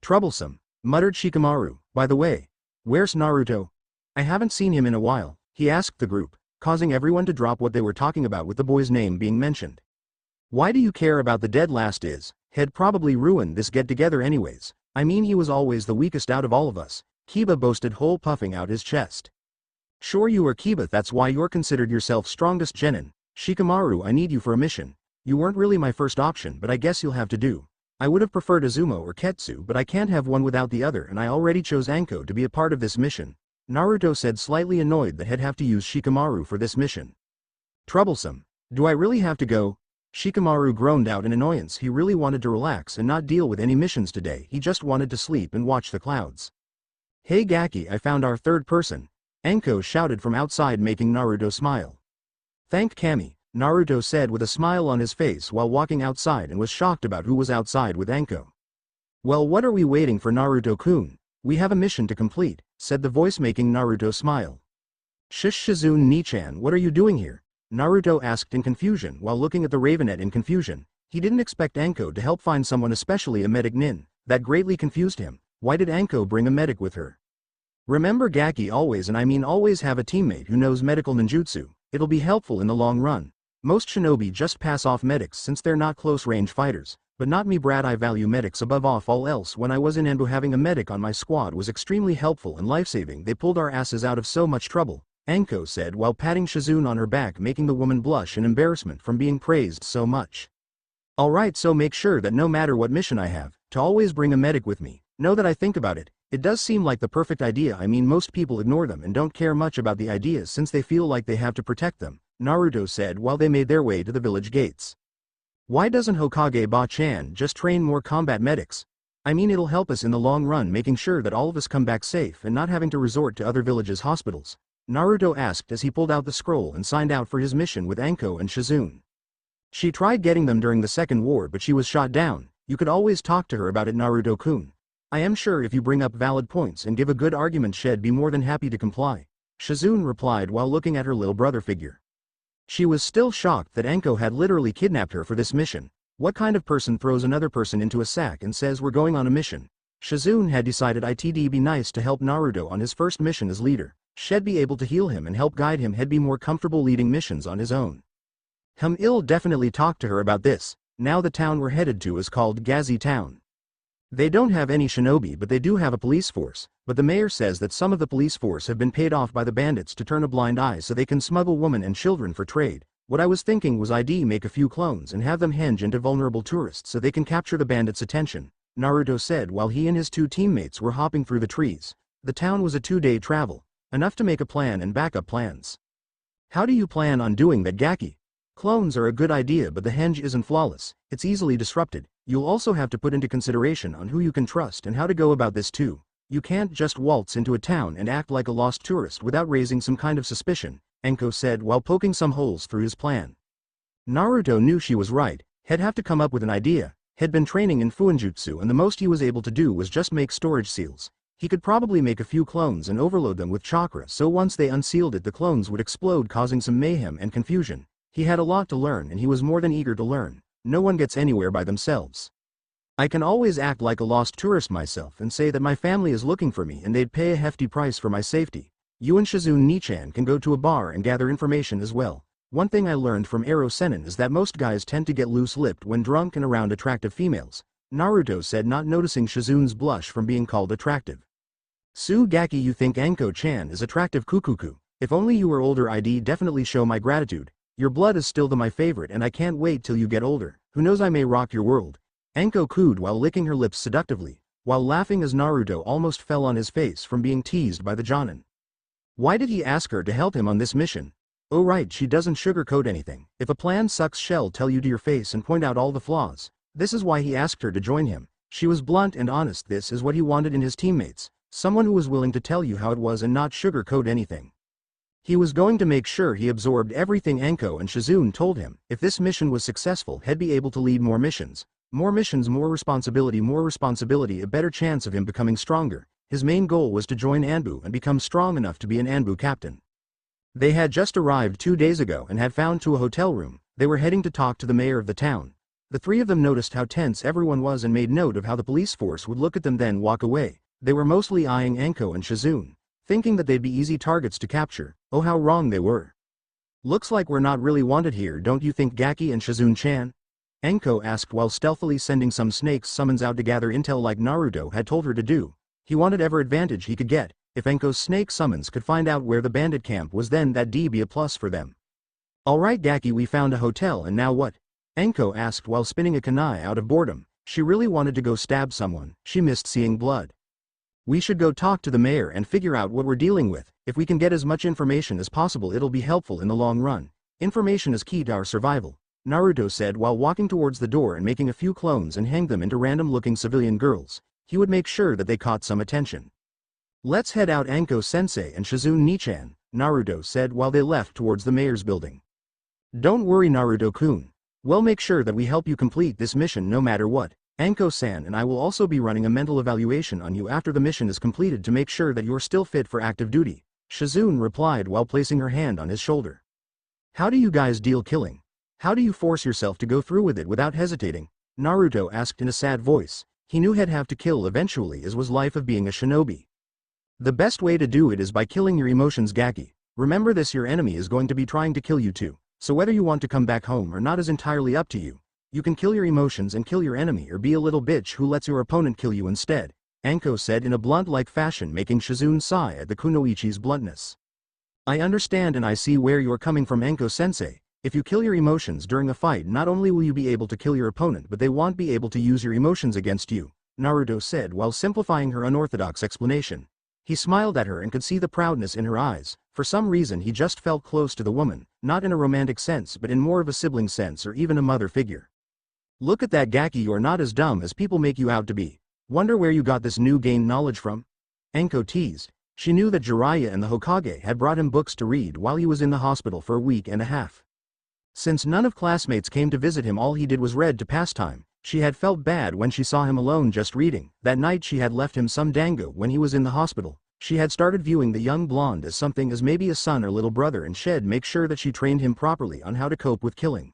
Troublesome, muttered Shikamaru. By the way, where's Naruto? I haven't seen him in a while, he asked the group, causing everyone to drop what they were talking about with the boy's name being mentioned. Why do you care about the dead? Last is, had probably ruined this get-together anyways. I mean, he was always the weakest out of all of us, Kiba boasted, whole puffing out his chest. Sure you are Kiba, that's why you're considered yourself strongest genin. Shikamaru, I need you for a mission. You weren't really my first option, but I guess you'll have to do. I would have preferred Azumo or Ketsu, but I can't have one without the other, and I already chose Anko to be a part of this mission. Naruto said, slightly annoyed that he'd have to use Shikamaru for this mission. Troublesome. Do I really have to go? Shikamaru groaned out in annoyance. He really wanted to relax and not deal with any missions today. He just wanted to sleep and watch the clouds. Hey Gaki, I found our third person, Anko shouted from outside, making Naruto smile. Thank Kami, Naruto said with a smile on his face while walking outside, and was shocked about who was outside with Anko. Well, what are we waiting for, Naruto-kun? We have a mission to complete, said the voice, making Naruto smile. Shish Shizune Nichan, what are you doing here? Naruto asked in confusion while looking at the Ravenet in confusion. He didn't expect Anko to help find someone, especially a medic nin. That greatly confused him. Why did Anko bring a medic with her? Remember Gaki, always, and I mean always, have a teammate who knows medical ninjutsu. It'll be helpful in the long run. Most shinobi just pass off medics since they're not close-range fighters, but not me, Brad. I value medics above all else. When I was in Anbu, having a medic on my squad was extremely helpful and life-saving. They pulled our asses out of so much trouble, Anko said while patting Shizune on her back, making the woman blush in embarrassment from being praised so much. Alright, so make sure that no matter what mission I have, to always bring a medic with me. Know that I think about it. It does seem like the perfect idea. I mean, most people ignore them and don't care much about the ideas since they feel like they have to protect them, Naruto said while they made their way to the village gates. Why doesn't Hokage Ba-chan just train more combat medics? I mean, it'll help us in the long run, making sure that all of us come back safe and not having to resort to other villages' hospitals, Naruto asked as he pulled out the scroll and signed out for his mission with Anko and Shizune. She tried getting them during the Second War, but she was shot down. You could always talk to her about it, Naruto-kun. I am sure if you bring up valid points and give a good argument, she'd be more than happy to comply, Shizune replied while looking at her little brother figure. She was still shocked that Anko had literally kidnapped her for this mission. What kind of person throws another person into a sack and says we're going on a mission? Shizune had decided it'd be nice to help Naruto on his first mission as leader. She'd be able to heal him and help guide him. He'd be more comfortable leading missions on his own. I'll definitely talk to her about this. Now the town we're headed to is called Gazi Town. They don't have any shinobi, but they do have a police force, but the mayor says that some of the police force have been paid off by the bandits to turn a blind eye so they can smuggle women and children for trade. What I was thinking was I'd make a few clones and have them henge into vulnerable tourists so they can capture the bandits' attention, Naruto said while he and his two teammates were hopping through the trees. The town was a 2-day travel, enough to make a plan and backup plans. How do you plan on doing that, Gaki? Clones are a good idea, but the henge isn't flawless, it's easily disrupted. You'll also have to put into consideration on who you can trust and how to go about this too. You can't just waltz into a town and act like a lost tourist without raising some kind of suspicion, Enko said while poking some holes through his plan. Naruto knew she was right. He'd have to come up with an idea. He'd been training in Fuinjutsu and the most he was able to do was just make storage seals. He could probably make a few clones and overload them with chakra so once they unsealed it the clones would explode causing some mayhem and confusion. He had a lot to learn and he was more than eager to learn. No one gets anywhere by themselves. I can always act like a lost tourist myself and say that my family is looking for me and they'd pay a hefty price for my safety. You and Shizune Nichan can go to a bar and gather information as well. One thing I learned from Ero Sennin is that most guys tend to get loose-lipped when drunk and around attractive females, Naruto said, not noticing Shizune's blush from being called attractive. Gaki, you think Anko-chan is attractive? Kukuku. If only you were older I'd definitely show my gratitude. Your blood is still my favorite and I can't wait till you get older. Who knows, I may rock your world. Anko cooed while licking her lips seductively, while laughing as Naruto almost fell on his face from being teased by the Jonin. Why did he ask her to help him on this mission? Oh right, she doesn't sugarcoat anything. If a plan sucks she'll tell you to your face and point out all the flaws. This is why he asked her to join him. She was blunt and honest. This is what he wanted in his teammates. Someone who was willing to tell you how it was and not sugarcoat anything. He was going to make sure he absorbed everything Anko and Shizune told him. If this mission was successful, he'd be able to lead more missions. More missions, more responsibility, a better chance of him becoming stronger. His main goal was to join Anbu and become strong enough to be an Anbu captain. They had just arrived 2 days ago and had found to a hotel room. They were heading to talk to the mayor of the town. The three of them noticed how tense everyone was and made note of how the police force would look at them then walk away. They were mostly eyeing Anko and Shizune, thinking that they'd be easy targets to capture. Oh, how wrong they were. Looks like we're not really wanted here, don't you think, Gaki and Shizune-chan? Anko asked while stealthily sending some snake's summons out to gather intel like Naruto had told her to do. He wanted every advantage he could get. If Anko's snake summons could find out where the bandit camp was, then that'd be a plus for them. Alright Gaki, we found a hotel and now what? Anko asked while spinning a kunai out of boredom. She really wanted to go stab someone. She missed seeing blood. We should go talk to the mayor and figure out what we're dealing with. If we can get as much information as possible, it'll be helpful in the long run. Information is key to our survival, Naruto said while walking towards the door and making a few clones and hang them into random-looking civilian girls. He would make sure that they caught some attention. Let's head out, Anko-sensei and Shizune Nichan, Naruto said while they left towards the mayor's building. Don't worry, Naruto-kun. We'll make sure that we help you complete this mission no matter what. Anko-san and I will also be running a mental evaluation on you after the mission is completed to make sure that you're still fit for active duty, Shizune replied while placing her hand on his shoulder. How do you guys deal killing? How do you force yourself to go through with it without hesitating? Naruto asked in a sad voice. He knew he'd have to kill eventually, as was life of being a shinobi. The best way to do it is by killing your emotions, Gaki. Remember this, your enemy is going to be trying to kill you too, so whether you want to come back home or not is entirely up to you. You can kill your emotions and kill your enemy, or be a little bitch who lets your opponent kill you instead, Anko said in a blunt-like fashion, making Shizune sigh at the kunoichi's bluntness. I understand and I see where you're coming from, Anko-sensei. If you kill your emotions during a fight, not only will you be able to kill your opponent, but they won't be able to use your emotions against you, Naruto said while simplifying her unorthodox explanation. He smiled at her and could see the proudness in her eyes. For some reason he just felt close to the woman, not in a romantic sense but in more of a sibling sense or even a mother figure. Look at that, Gaki, you're not as dumb as people make you out to be. Wonder where you got this new gained knowledge from? Anko teased. She knew that Jiraiya and the Hokage had brought him books to read while he was in the hospital for a week and a half. Since none of classmates came to visit him, all he did was read to pass time. She had felt bad when she saw him alone just reading. That night she had left him some dango when he was in the hospital. She had started viewing the young blonde as something as maybe a son or little brother, and she'd make sure that she trained him properly on how to cope with killing.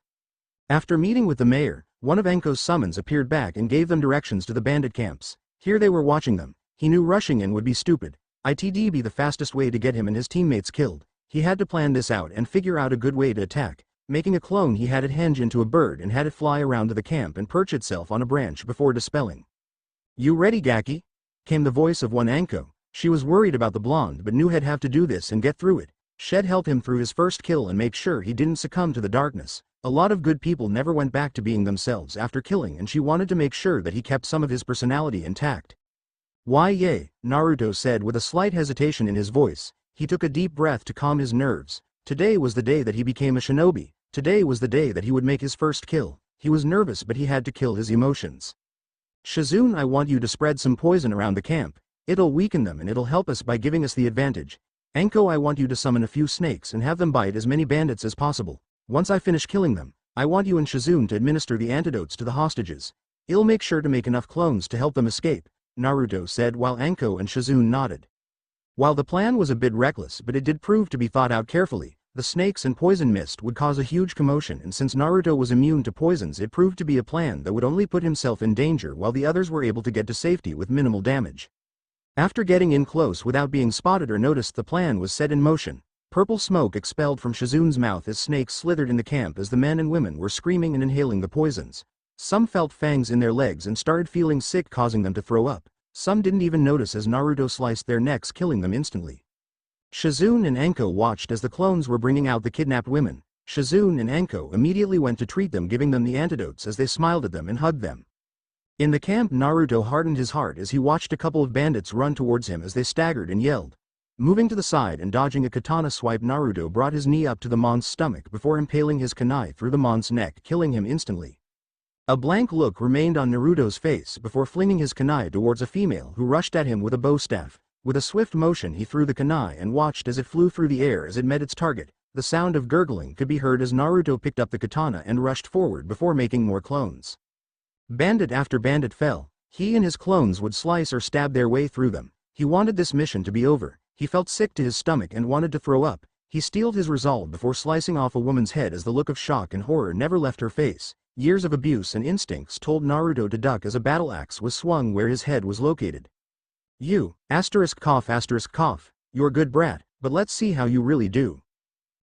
After meeting with the mayor, one of Anko's summons appeared back and gave them directions to the bandit camps. Here they were watching them. He knew rushing in would be stupid. It'd be the fastest way to get him and his teammates killed. He had to plan this out and figure out a good way to attack. Making a clone, he had it henge into a bird and had it fly around to the camp and perch itself on a branch before dispelling. You ready, Gaki? Came the voice of one Anko. She was worried about the blonde but knew he'd have to do this and get through it. Shed helped him through his first kill and make sure he didn't succumb to the darkness. A lot of good people never went back to being themselves after killing, and she wanted to make sure that he kept some of his personality intact. Why yay, Naruto said with a slight hesitation in his voice. He took a deep breath to calm his nerves. Today was the day that he became a shinobi. Today was the day that he would make his first kill. He was nervous, but he had to kill his emotions. Shizune, I want you to spread some poison around the camp. It'll weaken them and it'll help us by giving us the advantage. Anko, I want you to summon a few snakes and have them bite as many bandits as possible. Once I finish killing them, I want you and Shizune to administer the antidotes to the hostages. I'll make sure to make enough clones to help them escape, Naruto said while Anko and Shizune nodded. While the plan was a bit reckless, but it did prove to be thought out carefully. The snakes and poison mist would cause a huge commotion, and since Naruto was immune to poisons, it proved to be a plan that would only put himself in danger while the others were able to get to safety with minimal damage. After getting in close without being spotted or noticed, the plan was set in motion. Purple smoke expelled from Shizune's mouth as snakes slithered in the camp as the men and women were screaming and inhaling the poisons. Some felt fangs in their legs and started feeling sick, causing them to throw up. Some didn't even notice as Naruto sliced their necks, killing them instantly. Shizune and Anko watched as the clones were bringing out the kidnapped women. Shizune and Anko immediately went to treat them, giving them the antidotes as they smiled at them and hugged them. In the camp, Naruto hardened his heart as he watched a couple of bandits run towards him as they staggered and yelled. Moving to the side and dodging a katana swipe, Naruto brought his knee up to the mon's stomach before impaling his kunai through the mon's neck, killing him instantly. A blank look remained on Naruto's face before flinging his kunai towards a female who rushed at him with a bow staff. With a swift motion, he threw the kunai and watched as it flew through the air as it met its target. The sound of gurgling could be heard as Naruto picked up the katana and rushed forward before making more clones. Bandit after bandit fell. He and his clones would slice or stab their way through them. He wanted this mission to be over. He felt sick to his stomach and wanted to throw up. He steeled his resolve before slicing off a woman's head as the look of shock and horror never left her face. Years of abuse and instincts told Naruto to duck as a battle axe was swung where his head was located. You, ****, you're a good brat, but let's see how you really do.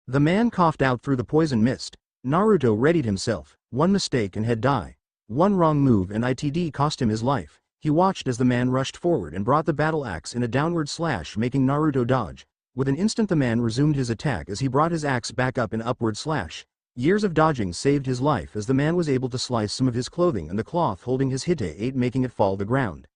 The man coughed out through the poison mist. Naruto readied himself. One mistake and he'd die. One wrong move and it'd cost him his life. He watched as the man rushed forward and brought the battle axe in a downward slash, making Naruto dodge. With an instant, the man resumed his attack as he brought his axe back up in upward slash. Years of dodging saved his life as the man was able to slice some of his clothing and the cloth holding his hite, making it fall to the ground.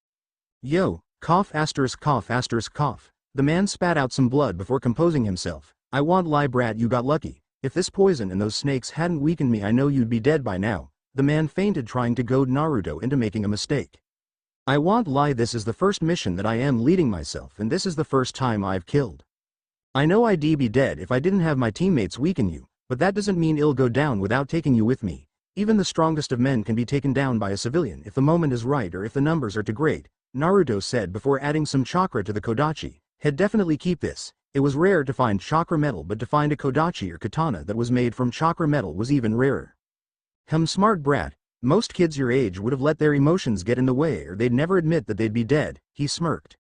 Yo, cough. The man spat out some blood before composing himself. I won't lie, brat, you got lucky. If this poison and those snakes hadn't weakened me, I know you'd be dead by now. The man fainted, trying to goad Naruto into making a mistake. I won't lie, this is the first mission that I am leading myself, and this is the first time I've killed. I know I'd be dead if I didn't have my teammates weaken you, but that doesn't mean I'll go down without taking you with me. Even the strongest of men can be taken down by a civilian if the moment is right or if the numbers are too great, Naruto said before adding some chakra to the kodachi. He'd definitely keep this. It was rare to find chakra metal, but to find a kodachi or katana that was made from chakra metal was even rarer. Smart brat. Most kids your age would have let their emotions get in the way or they'd never admit that they'd be dead, he smirked.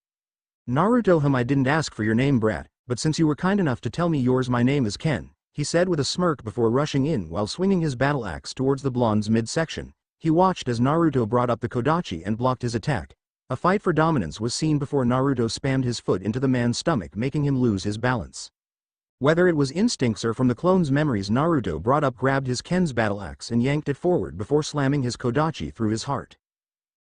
Naruto, I didn't ask for your name, brat, but since you were kind enough to tell me yours, my name is Ken, he said with a smirk before rushing in while swinging his battle axe towards the blonde's midsection. He watched as Naruto brought up the kodachi and blocked his attack. A fight for dominance was seen before Naruto spammed his foot into the man's stomach, making him lose his balance. Whether it was instincts or from the clone's memories, Naruto grabbed his Ken's battle axe and yanked it forward before slamming his kodachi through his heart.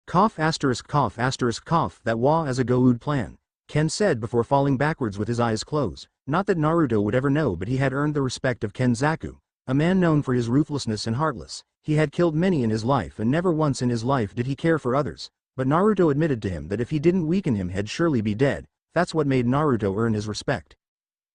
Cough, that was a good plan, Ken said before falling backwards with his eyes closed. Not that Naruto would ever know, but he had earned the respect of Kenzaku, a man known for his ruthlessness and heartless. He had killed many in his life and never once in his life did he care for others, but Naruto admitted to him that if he didn't weaken him, he'd surely be dead. That's what made Naruto earn his respect.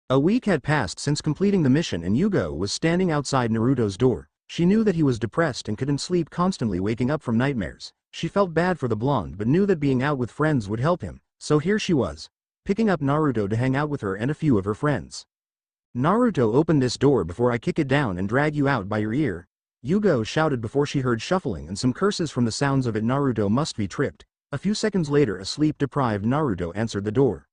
A week had passed since completing the mission and Yugao was standing outside Naruto's door. She knew that he was depressed and couldn't sleep, constantly waking up from nightmares. She felt bad for the blonde but knew that being out with friends would help him, so here she was, picking up Naruto to hang out with her and a few of her friends. Naruto, open this door before I kick it down and drag you out by your ear, Yugao shouted before she heard shuffling and some curses. From the sounds of it, Naruto must be tripped. A few seconds later, a sleep-deprived Naruto answered the door.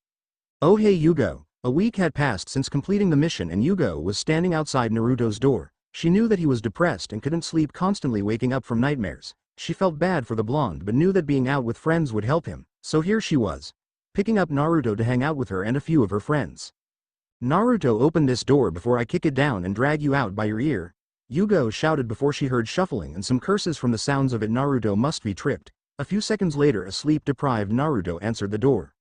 Oh hey Yugao. A week had passed since completing the mission and Yugao was standing outside Naruto's door. She knew that he was depressed and couldn't sleep, constantly waking up from nightmares. She felt bad for the blonde but knew that being out with friends would help him, so here she was, picking up Naruto to hang out with her and a few of her friends. Naruto, open this door before I kick it down and drag you out by your ear. Yugao shouted before she heard shuffling and some curses. From the sounds of it, Naruto must be tripped. A few seconds later, a sleep-deprived Naruto answered the door.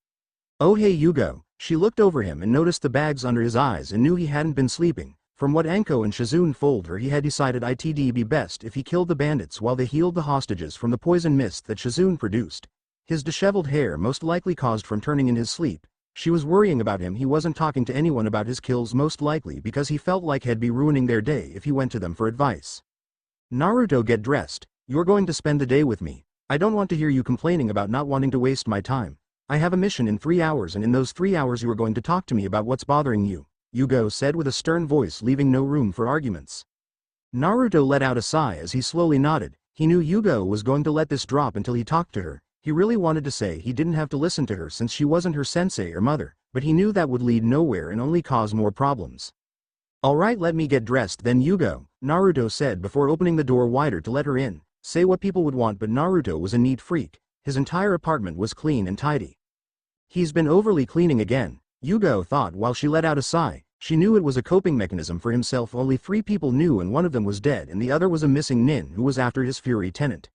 Oh hey Yugao. She looked over him and noticed the bags under his eyes and knew he hadn't been sleeping. From what Anko and Shizune told her, he had decided it'd be best if he killed the bandits while they healed the hostages from the poison mist that Shizune produced. His disheveled hair most likely caused from turning in his sleep. She was worrying about him. He wasn't talking to anyone about his kills, most likely because he felt like he'd be ruining their day if he went to them for advice. Naruto, get dressed. You're going to spend the day with me. I don't want to hear you complaining about not wanting to waste my time. I have a mission in 3 hours, and in those 3 hours you are going to talk to me about what's bothering you, Yugao said with a stern voice, leaving no room for arguments. Naruto let out a sigh as he slowly nodded. He knew Yugao was going to let this drop until he talked to her. He really wanted to say he didn't have to listen to her since she wasn't her sensei or mother, but he knew that would lead nowhere and only cause more problems. Alright, let me get dressed then, Yugao, Naruto said before opening the door wider to let her in. Say what people would want, but Naruto was a neat freak. His entire apartment was clean and tidy. He's been overly cleaning again, Yugao thought while she let out a sigh. She knew it was a coping mechanism for himself. Only 3 people knew, and one of them was dead and the other was a missing nin who was after his fury tenant.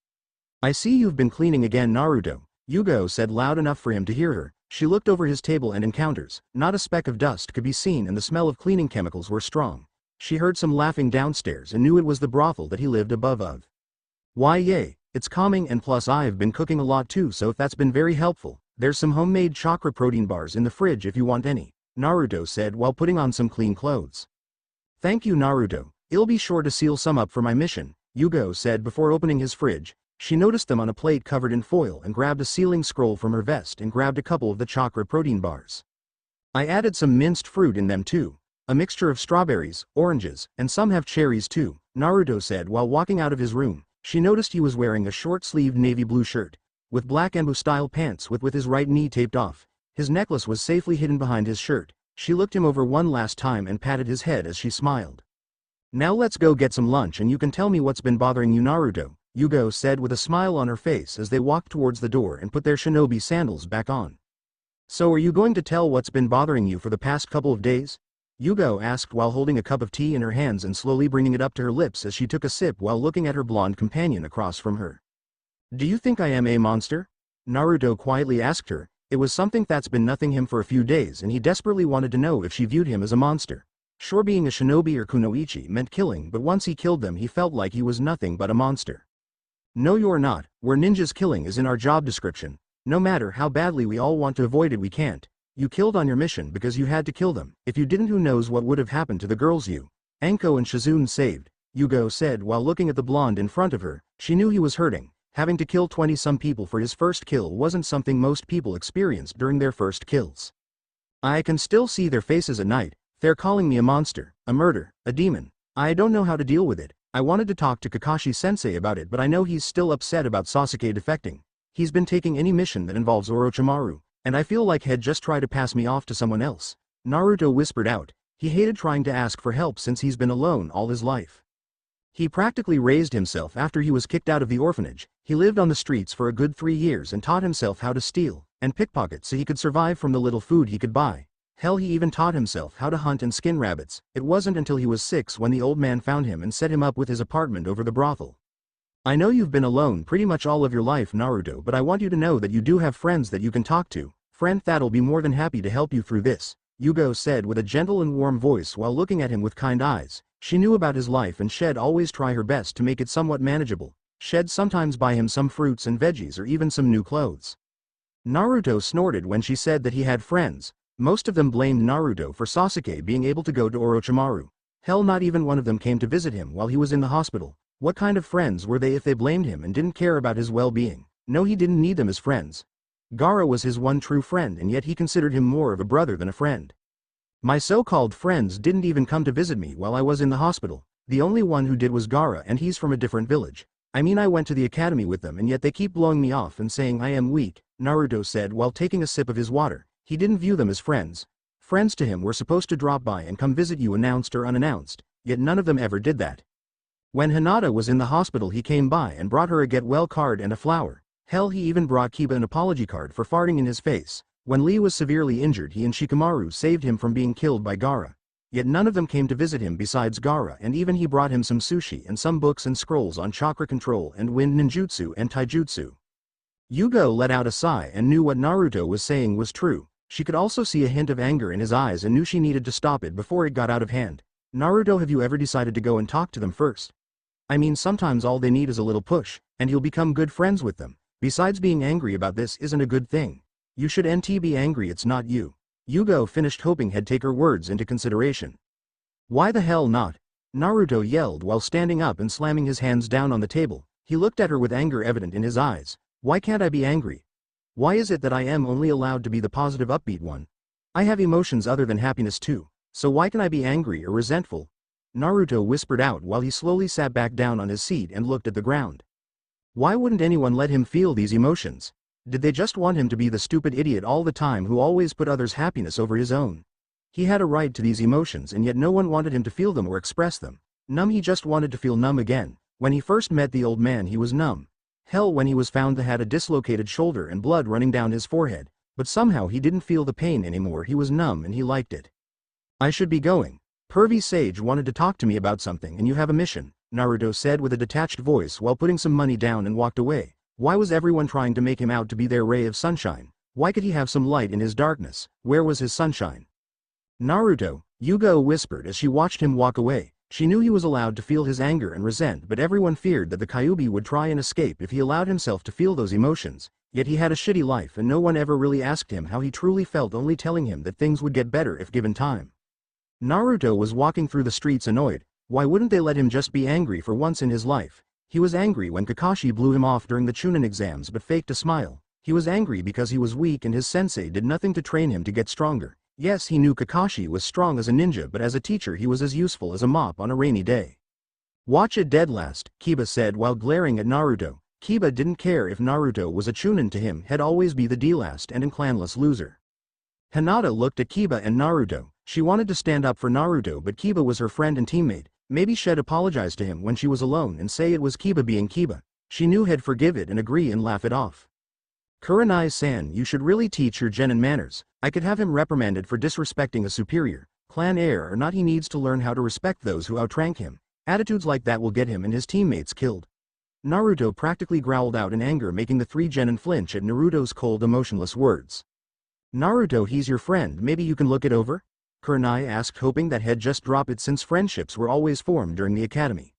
I see you've been cleaning again, Naruto, Yugao said loud enough for him to hear her. She looked over his table and encounters. Not a speck of dust could be seen and the smell of cleaning chemicals were strong. She heard some laughing downstairs and knew it was the brothel that he lived above of. Why yay, it's calming, and plus I've been cooking a lot too, so that's been very helpful. There's some homemade chakra protein bars in the fridge if you want any, Naruto said while putting on some clean clothes. Thank you, Naruto. I'll be sure to seal some up for my mission, Yugao said before opening his fridge. She noticed them on a plate covered in foil and grabbed a sealing scroll from her vest and grabbed a couple of the chakra protein bars. I added some minced fruit in them too. A mixture of strawberries, oranges, and some have cherries too, Naruto said while walking out of his room. She noticed he was wearing a short-sleeved navy blue shirt, with black Anbu-style pants with his right knee taped off. His necklace was safely hidden behind his shirt. She looked him over one last time and patted his head as she smiled. Now let's go get some lunch and you can tell me what's been bothering you, Naruto, Yugao said with a smile on her face as they walked towards the door and put their shinobi sandals back on. So are you going to tell what's been bothering you for the past couple of days? Yugao asked while holding a cup of tea in her hands and slowly bringing it up to her lips as she took a sip while looking at her blonde companion across from her. Do you think I am a monster? Naruto quietly asked her. It was something that's been nothing him for a few days and he desperately wanted to know if she viewed him as a monster. Sure, being a shinobi or kunoichi meant killing, but once he killed them he felt like he was nothing but a monster. No, you're not. We're ninjas. Killing is in our job description. No matter how badly we all want to avoid it, we can't. You killed on your mission because you had to kill them. If you didn't, who knows what would have happened to the girls you, Anko and Shizune saved, Yugao said while looking at the blonde in front of her. She knew he was hurting. Having to kill 20-some people for his first kill wasn't something most people experienced during their first kills. I can still see their faces at night. They're calling me a monster, a murder, a demon. I don't know how to deal with it. I wanted to talk to Kakashi-sensei about it, but I know he's still upset about Sasuke defecting. He's been taking any mission that involves Orochimaru, and I feel like he'd just try to pass me off to someone else, Naruto whispered out. He hated trying to ask for help since he's been alone all his life. He practically raised himself after he was kicked out of the orphanage. He lived on the streets for a good 3 years and taught himself how to steal and pickpocket so he could survive from the little food he could buy. Hell, he even taught himself how to hunt and skin rabbits. It wasn't until he was 6 when the old man found him and set him up with his apartment over the brothel. I know you've been alone pretty much all of your life, Naruto, but I want you to know that you do have friends that you can talk to. Friend that'll be more than happy to help you through this, Yugao said with a gentle and warm voice while looking at him with kind eyes. She knew about his life and she'd always try her best to make it somewhat manageable. She'd sometimes buy him some fruits and veggies or even some new clothes. Naruto snorted when she said that he had friends. Most of them blamed Naruto for Sasuke being able to go to Orochimaru. Hell, not even one of them came to visit him while he was in the hospital. What kind of friends were they if they blamed him and didn't care about his well-being? No, he didn't need them as friends. Gaara was his one true friend, and yet he considered him more of a brother than a friend. My so-called friends didn't even come to visit me while I was in the hospital. The only one who did was Gaara, and he's from a different village. I mean, I went to the academy with them and yet they keep blowing me off and saying I am weak, Naruto said while taking a sip of his water. He didn't view them as friends. Friends to him were supposed to drop by and come visit you announced or unannounced, yet none of them ever did that. When Hinata was in the hospital he came by and brought her a get well card and a flower. Hell, he even brought Kiba an apology card for farting in his face. When Lee was severely injured, he and Shikamaru saved him from being killed by Gaara. Yet none of them came to visit him besides Gaara, and even he brought him some sushi and some books and scrolls on chakra control and wind ninjutsu and taijutsu. Yugao let out a sigh and knew what Naruto was saying was true. She could also see a hint of anger in his eyes and knew she needed to stop it before it got out of hand. Naruto, have you ever decided to go and talk to them first? I mean, sometimes all they need is a little push, and you'll become good friends with them. Besides, being angry about this isn't a good thing. You should be angry, it's not you. Yugao finished, hoping he'd take her words into consideration. Why the hell not? Naruto yelled while standing up and slamming his hands down on the table. He looked at her with anger evident in his eyes. Why can't I be angry? Why is it that I am only allowed to be the positive upbeat one? I have emotions other than happiness too, so why can I be angry or resentful? Naruto whispered out while he slowly sat back down on his seat and looked at the ground. Why wouldn't anyone let him feel these emotions? Did they just want him to be the stupid idiot all the time who always put others' happiness over his own? He had a right to these emotions, and yet no one wanted him to feel them or express them. Numb, he just wanted to feel numb again. When he first met the old man, he was numb. Hell, when he was found to had a dislocated shoulder and blood running down his forehead, but somehow he didn't feel the pain anymore. He was numb and he liked it. I should be going. Pervy Sage wanted to talk to me about something, and you have a mission, Naruto said with a detached voice while putting some money down and walked away. Why was everyone trying to make him out to be their ray of sunshine? Why could he have some light in his darkness? Where was his sunshine? Naruto, Yugao whispered as she watched him walk away. She knew he was allowed to feel his anger and resent, but everyone feared that the Kyuubi would try and escape if he allowed himself to feel those emotions. Yet he had a shitty life and no one ever really asked him how he truly felt, only telling him that things would get better if given time. Naruto was walking through the streets annoyed. Why wouldn't they let him just be angry for once in his life? He was angry when Kakashi blew him off during the Chunin exams but faked a smile. He was angry because he was weak and his sensei did nothing to train him to get stronger. Yes, he knew Kakashi was strong as a ninja, but as a teacher he was as useful as a mop on a rainy day. Watch it dead last, Kiba said while glaring at Naruto. Kiba didn't care if Naruto was a Chunin, to him he'd always be the D-last and clanless loser. Hinata looked at Kiba and Naruto. She wanted to stand up for Naruto, but Kiba was her friend and teammate. Maybe she'd apologize to him when she was alone and say it was Kiba being Kiba. She knew he'd forgive it and agree and laugh it off. Kurenai-san, you should really teach your genin manners. I could have him reprimanded for disrespecting a superior. Clan heir or not, he needs to learn how to respect those who outrank him. Attitudes like that will get him and his teammates killed. Naruto practically growled out in anger, making the three genin flinch at Naruto's cold, emotionless words. Naruto, he's your friend, maybe you can look it over? Kurenai asked, hoping that he'd just drop it since friendships were always formed during the academy.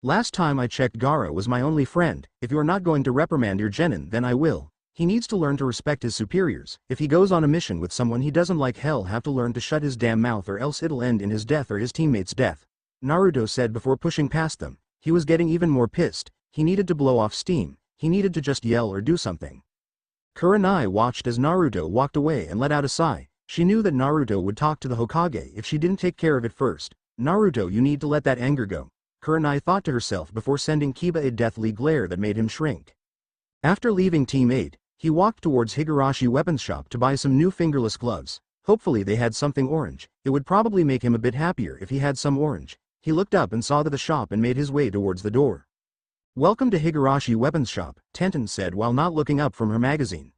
Last time I checked, Gaara was my only friend. If you're not going to reprimand your genin, then I will. He needs to learn to respect his superiors. If he goes on a mission with someone he doesn't like, he'll have to learn to shut his damn mouth, or else it'll end in his death or his teammate's death, Naruto said before pushing past them. He was getting even more pissed. He needed to blow off steam. He needed to just yell or do something. Kurenai watched as Naruto walked away and let out a sigh. She knew that Naruto would talk to the Hokage if she didn't take care of it first. Naruto, you need to let that anger go, Kurenai thought to herself before sending Kiba a deathly glare that made him shrink. After leaving Team 8, he walked towards Higurashi Weapons Shop to buy some new fingerless gloves. Hopefully they had something orange. It would probably make him a bit happier if he had some orange. He looked up and saw the shop and made his way towards the door. Welcome to Higurashi Weapons Shop, Tenten said while not looking up from her magazine.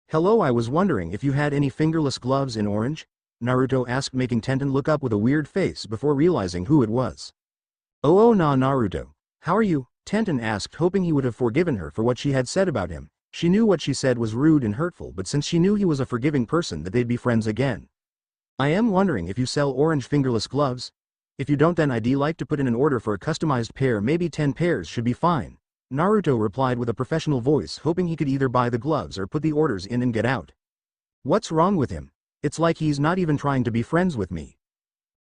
Hello, I was wondering if you had any fingerless gloves in orange? Naruto asked, making Tenten look up with a weird face before realizing who it was. Oh nah, Naruto. How are you? Tenten asked, hoping he would have forgiven her for what she had said about him. She knew what she said was rude and hurtful, but since she knew he was a forgiving person, that they'd be friends again. I am wondering if you sell orange fingerless gloves? If you don't, then I'd like to put in an order for a customized pair, maybe 10 pairs should be fine. Naruto replied with a professional voice, hoping he could either buy the gloves or put the orders in and get out. What's wrong with him? It's like he's not even trying to be friends with me.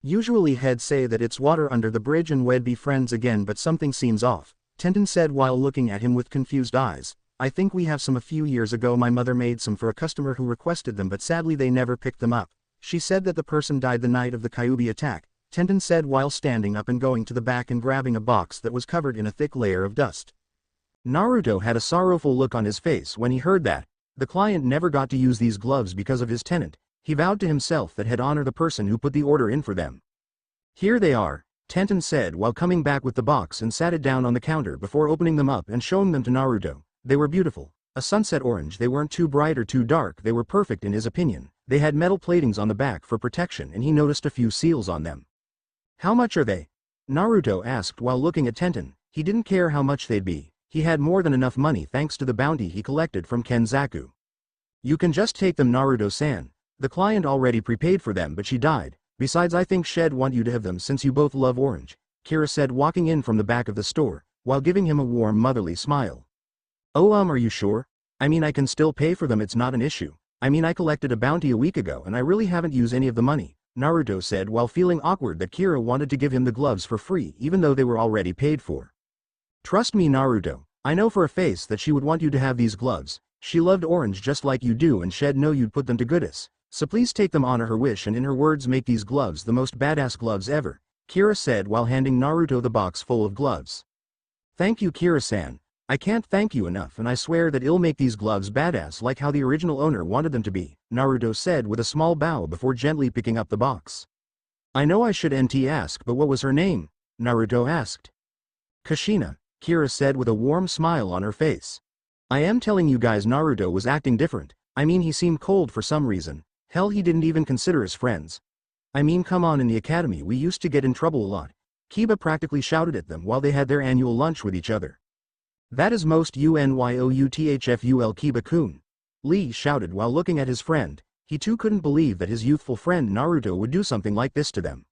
Usually he'd say that it's water under the bridge and we'd be friends again, but something seems off, Tenten said while looking at him with confused eyes. I think we have some. A few years ago my mother made some for a customer who requested them, but sadly they never picked them up. She said that the person died the night of the Kyuubi attack, Tenten said while standing up and going to the back and grabbing a box that was covered in a thick layer of dust. Naruto had a sorrowful look on his face when he heard that. The client never got to use these gloves because of his tenant. He vowed to himself that he'd honor the person who put the order in for them. Here they are, Tenten said while coming back with the box and sat it down on the counter before opening them up and showing them to Naruto. They were beautiful. A sunset orange. They weren't too bright or too dark, they were perfect in his opinion. They had metal platings on the back for protection and he noticed a few seals on them. How much are they? Naruto asked while looking at Tenten. He didn't care how much they'd be. He had more than enough money thanks to the bounty he collected from Kenzaku. You can just take them, Naruto-san. The client already prepaid for them but she died. Besides, I think she'd want you to have them since you both love orange, Kira said walking in from the back of the store, while giving him a warm motherly smile. Oh are you sure? I mean I can still pay for them, it's not an issue. I mean I collected a bounty a week ago and I really haven't used any of the money, Naruto said while feeling awkward that Kira wanted to give him the gloves for free even though they were already paid for. Trust me Naruto, I know for a face that she would want you to have these gloves. She loved orange just like you do and she'd know you'd put them to good use. So please take them, honor her wish and in her words make these gloves the most badass gloves ever, Kira said while handing Naruto the box full of gloves. Thank you Kira-san. I can't thank you enough and I swear that I'll make these gloves badass like how the original owner wanted them to be, Naruto said with a small bow before gently picking up the box. I know I should ask, but what was her name? Naruto asked. Kushina, Kira said with a warm smile on her face. I am telling you guys, Naruto was acting different. I mean he seemed cold for some reason. Hell, he didn't even consider us friends. I mean come on, in the academy we used to get in trouble a lot. Kiba practically shouted at them while they had their annual lunch with each other. That is most unyoutful Kiba-kun. Lee shouted while looking at his friend. He too couldn't believe that his youthful friend Naruto would do something like this to them.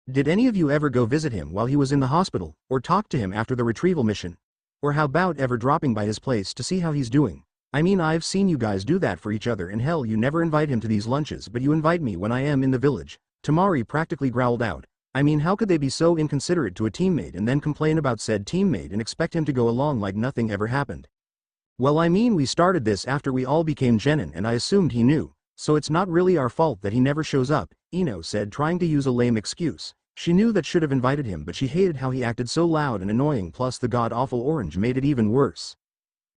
Did any of you ever go visit him while he was in the hospital, or talk to him after the retrieval mission? Or how about ever dropping by his place to see how he's doing? I mean I've seen you guys do that for each other and hell you never invite him to these lunches but you invite me when I am in the village. Tamari practically growled out. I mean how could they be so inconsiderate to a teammate and then complain about said teammate and expect him to go along like nothing ever happened? Well I mean we started this after we all became genin and I assumed he knew, so it's not really our fault that he never shows up, Ino said trying to use a lame excuse. She knew that should have invited him but she hated how he acted so loud and annoying plus the god-awful orange made it even worse.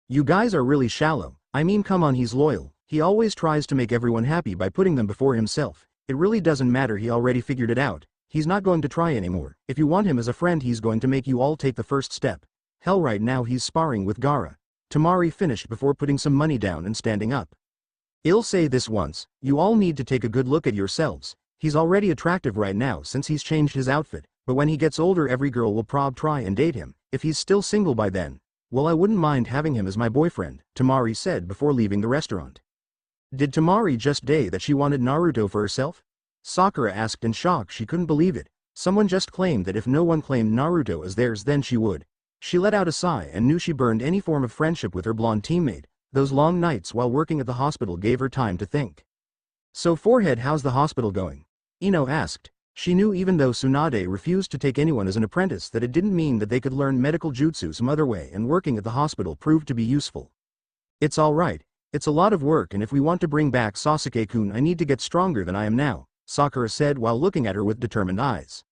You guys are really shallow. I mean come on, he's loyal. He always tries to make everyone happy by putting them before himself. It really doesn't matter, he already figured it out. He's not going to try anymore. If you want him as a friend he's going to make you all take the first step. Hell, right now he's sparring with Gaara. Tamari finished before putting some money down and standing up. I'll say this once, you all need to take a good look at yourselves. He's already attractive right now since he's changed his outfit, but when he gets older every girl will try and date him. If he's still single by then, well I wouldn't mind having him as my boyfriend, Tamari said before leaving the restaurant. Did Tamari just say that she wanted Naruto for herself? Sakura asked in shock. She couldn't believe it. Someone just claimed that if no one claimed Naruto as theirs then she would. She let out a sigh and knew she burned any form of friendship with her blonde teammate. Those long nights while working at the hospital gave her time to think. So forehead, how's the hospital going? Ino asked. She knew even though Tsunade refused to take anyone as an apprentice that it didn't mean that they could learn medical jutsu some other way, and working at the hospital proved to be useful. It's alright. It's a lot of work and if we want to bring back Sasuke-kun I need to get stronger than I am now, Sakura said while looking at her with determined eyes.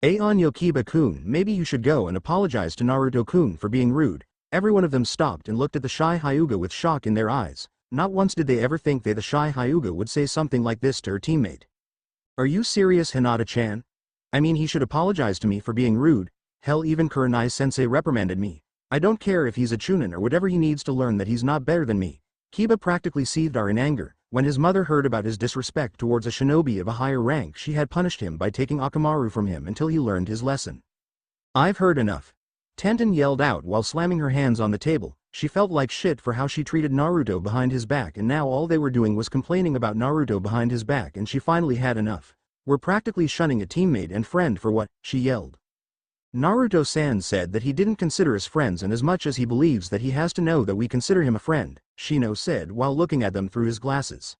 Aonyo Kiba-kun, maybe you should go and apologize to Naruto-kun for being rude. Every one of them stopped and looked at the shy Hyuga with shock in their eyes. Not once did they ever think the shy Hyuga would say something like this to her teammate. Are you serious, Hinata-chan? I mean he should apologize to me for being rude. Hell, even Kurenai-sensei reprimanded me. I don't care if he's a chunin or whatever, he needs to learn that he's not better than me. Kiba practically seethed in anger. When his mother heard about his disrespect towards a shinobi of a higher rank she had punished him by taking Akamaru from him until he learned his lesson. I've heard enough. Tenten yelled out while slamming her hands on the table. She felt like shit for how she treated Naruto behind his back and now all they were doing was complaining about Naruto behind his back and she finally had enough. We're practically shunning a teammate and friend for what, she yelled. Naruto-san said that he didn't consider us friends and as much as he believes that he has to know that we consider him a friend, Shino said while looking at them through his glasses.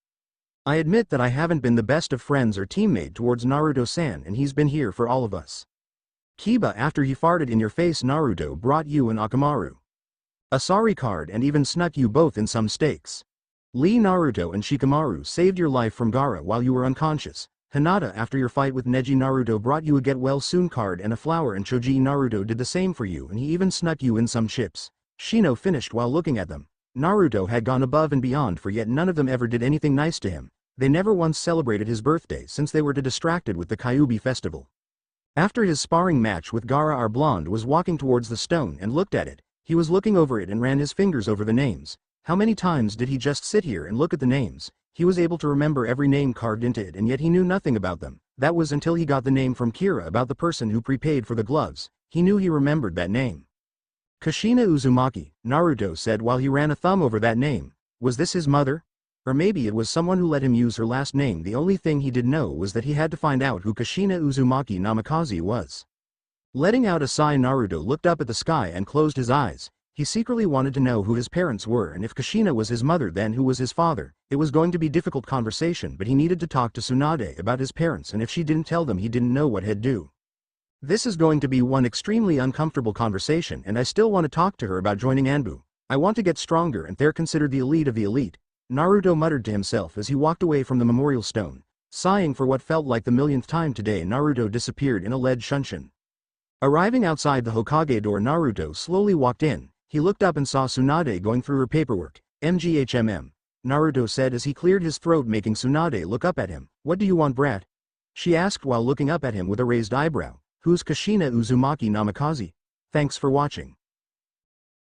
I admit that I haven't been the best of friends or teammate towards Naruto-san and he's been here for all of us. Kiba, after he farted in your face Naruto brought you an Akamaru. A sorry card and even snuck you both in some stakes. Lee, Naruto and Shikamaru saved your life from Gaara while you were unconscious. Hinata, after your fight with Neji Naruto brought you a get well soon card and a flower, and Choji Naruto did the same for you and he even snuck you in some chips. Shino finished while looking at them. Naruto had gone above and beyond for yet none of them ever did anything nice to him. They never once celebrated his birthday since they were too distracted with the Kyuubi festival. After his sparring match with Gaara, our blonde was walking towards the stone and looked at it. He was looking over it and ran his fingers over the names. How many times did he just sit here and look at the names? He was able to remember every name carved into it and yet he knew nothing about them. That was until he got the name from Kira about the person who prepaid for the gloves. He knew he remembered that name. Kushina Uzumaki, Naruto said while he ran a thumb over that name. Was this his mother? Or maybe it was someone who let him use her last name. The only thing he did know was that he had to find out who Kushina Uzumaki Namikaze was. Letting out a sigh, Naruto looked up at the sky and closed his eyes. He secretly wanted to know who his parents were, and if Kushina was his mother, then who was his father. It was going to be a difficult conversation, but he needed to talk to Tsunade about his parents, and if she didn't tell them, he didn't know what he'd do. This is going to be one extremely uncomfortable conversation, and I still want to talk to her about joining Anbu. I want to get stronger and they're considered the elite of the elite. Naruto muttered to himself as he walked away from the memorial stone. Sighing for what felt like the millionth time today, Naruto disappeared in a lead shunshin. Arriving outside the Hokage door, Naruto slowly walked in. He looked up and saw Tsunade going through her paperwork. MGHMM. Naruto said as he cleared his throat, making Tsunade look up at him. What do you want, brat? She asked while looking up at him with a raised eyebrow. Who's Kushina Uzumaki Namikaze? Thanks for watching.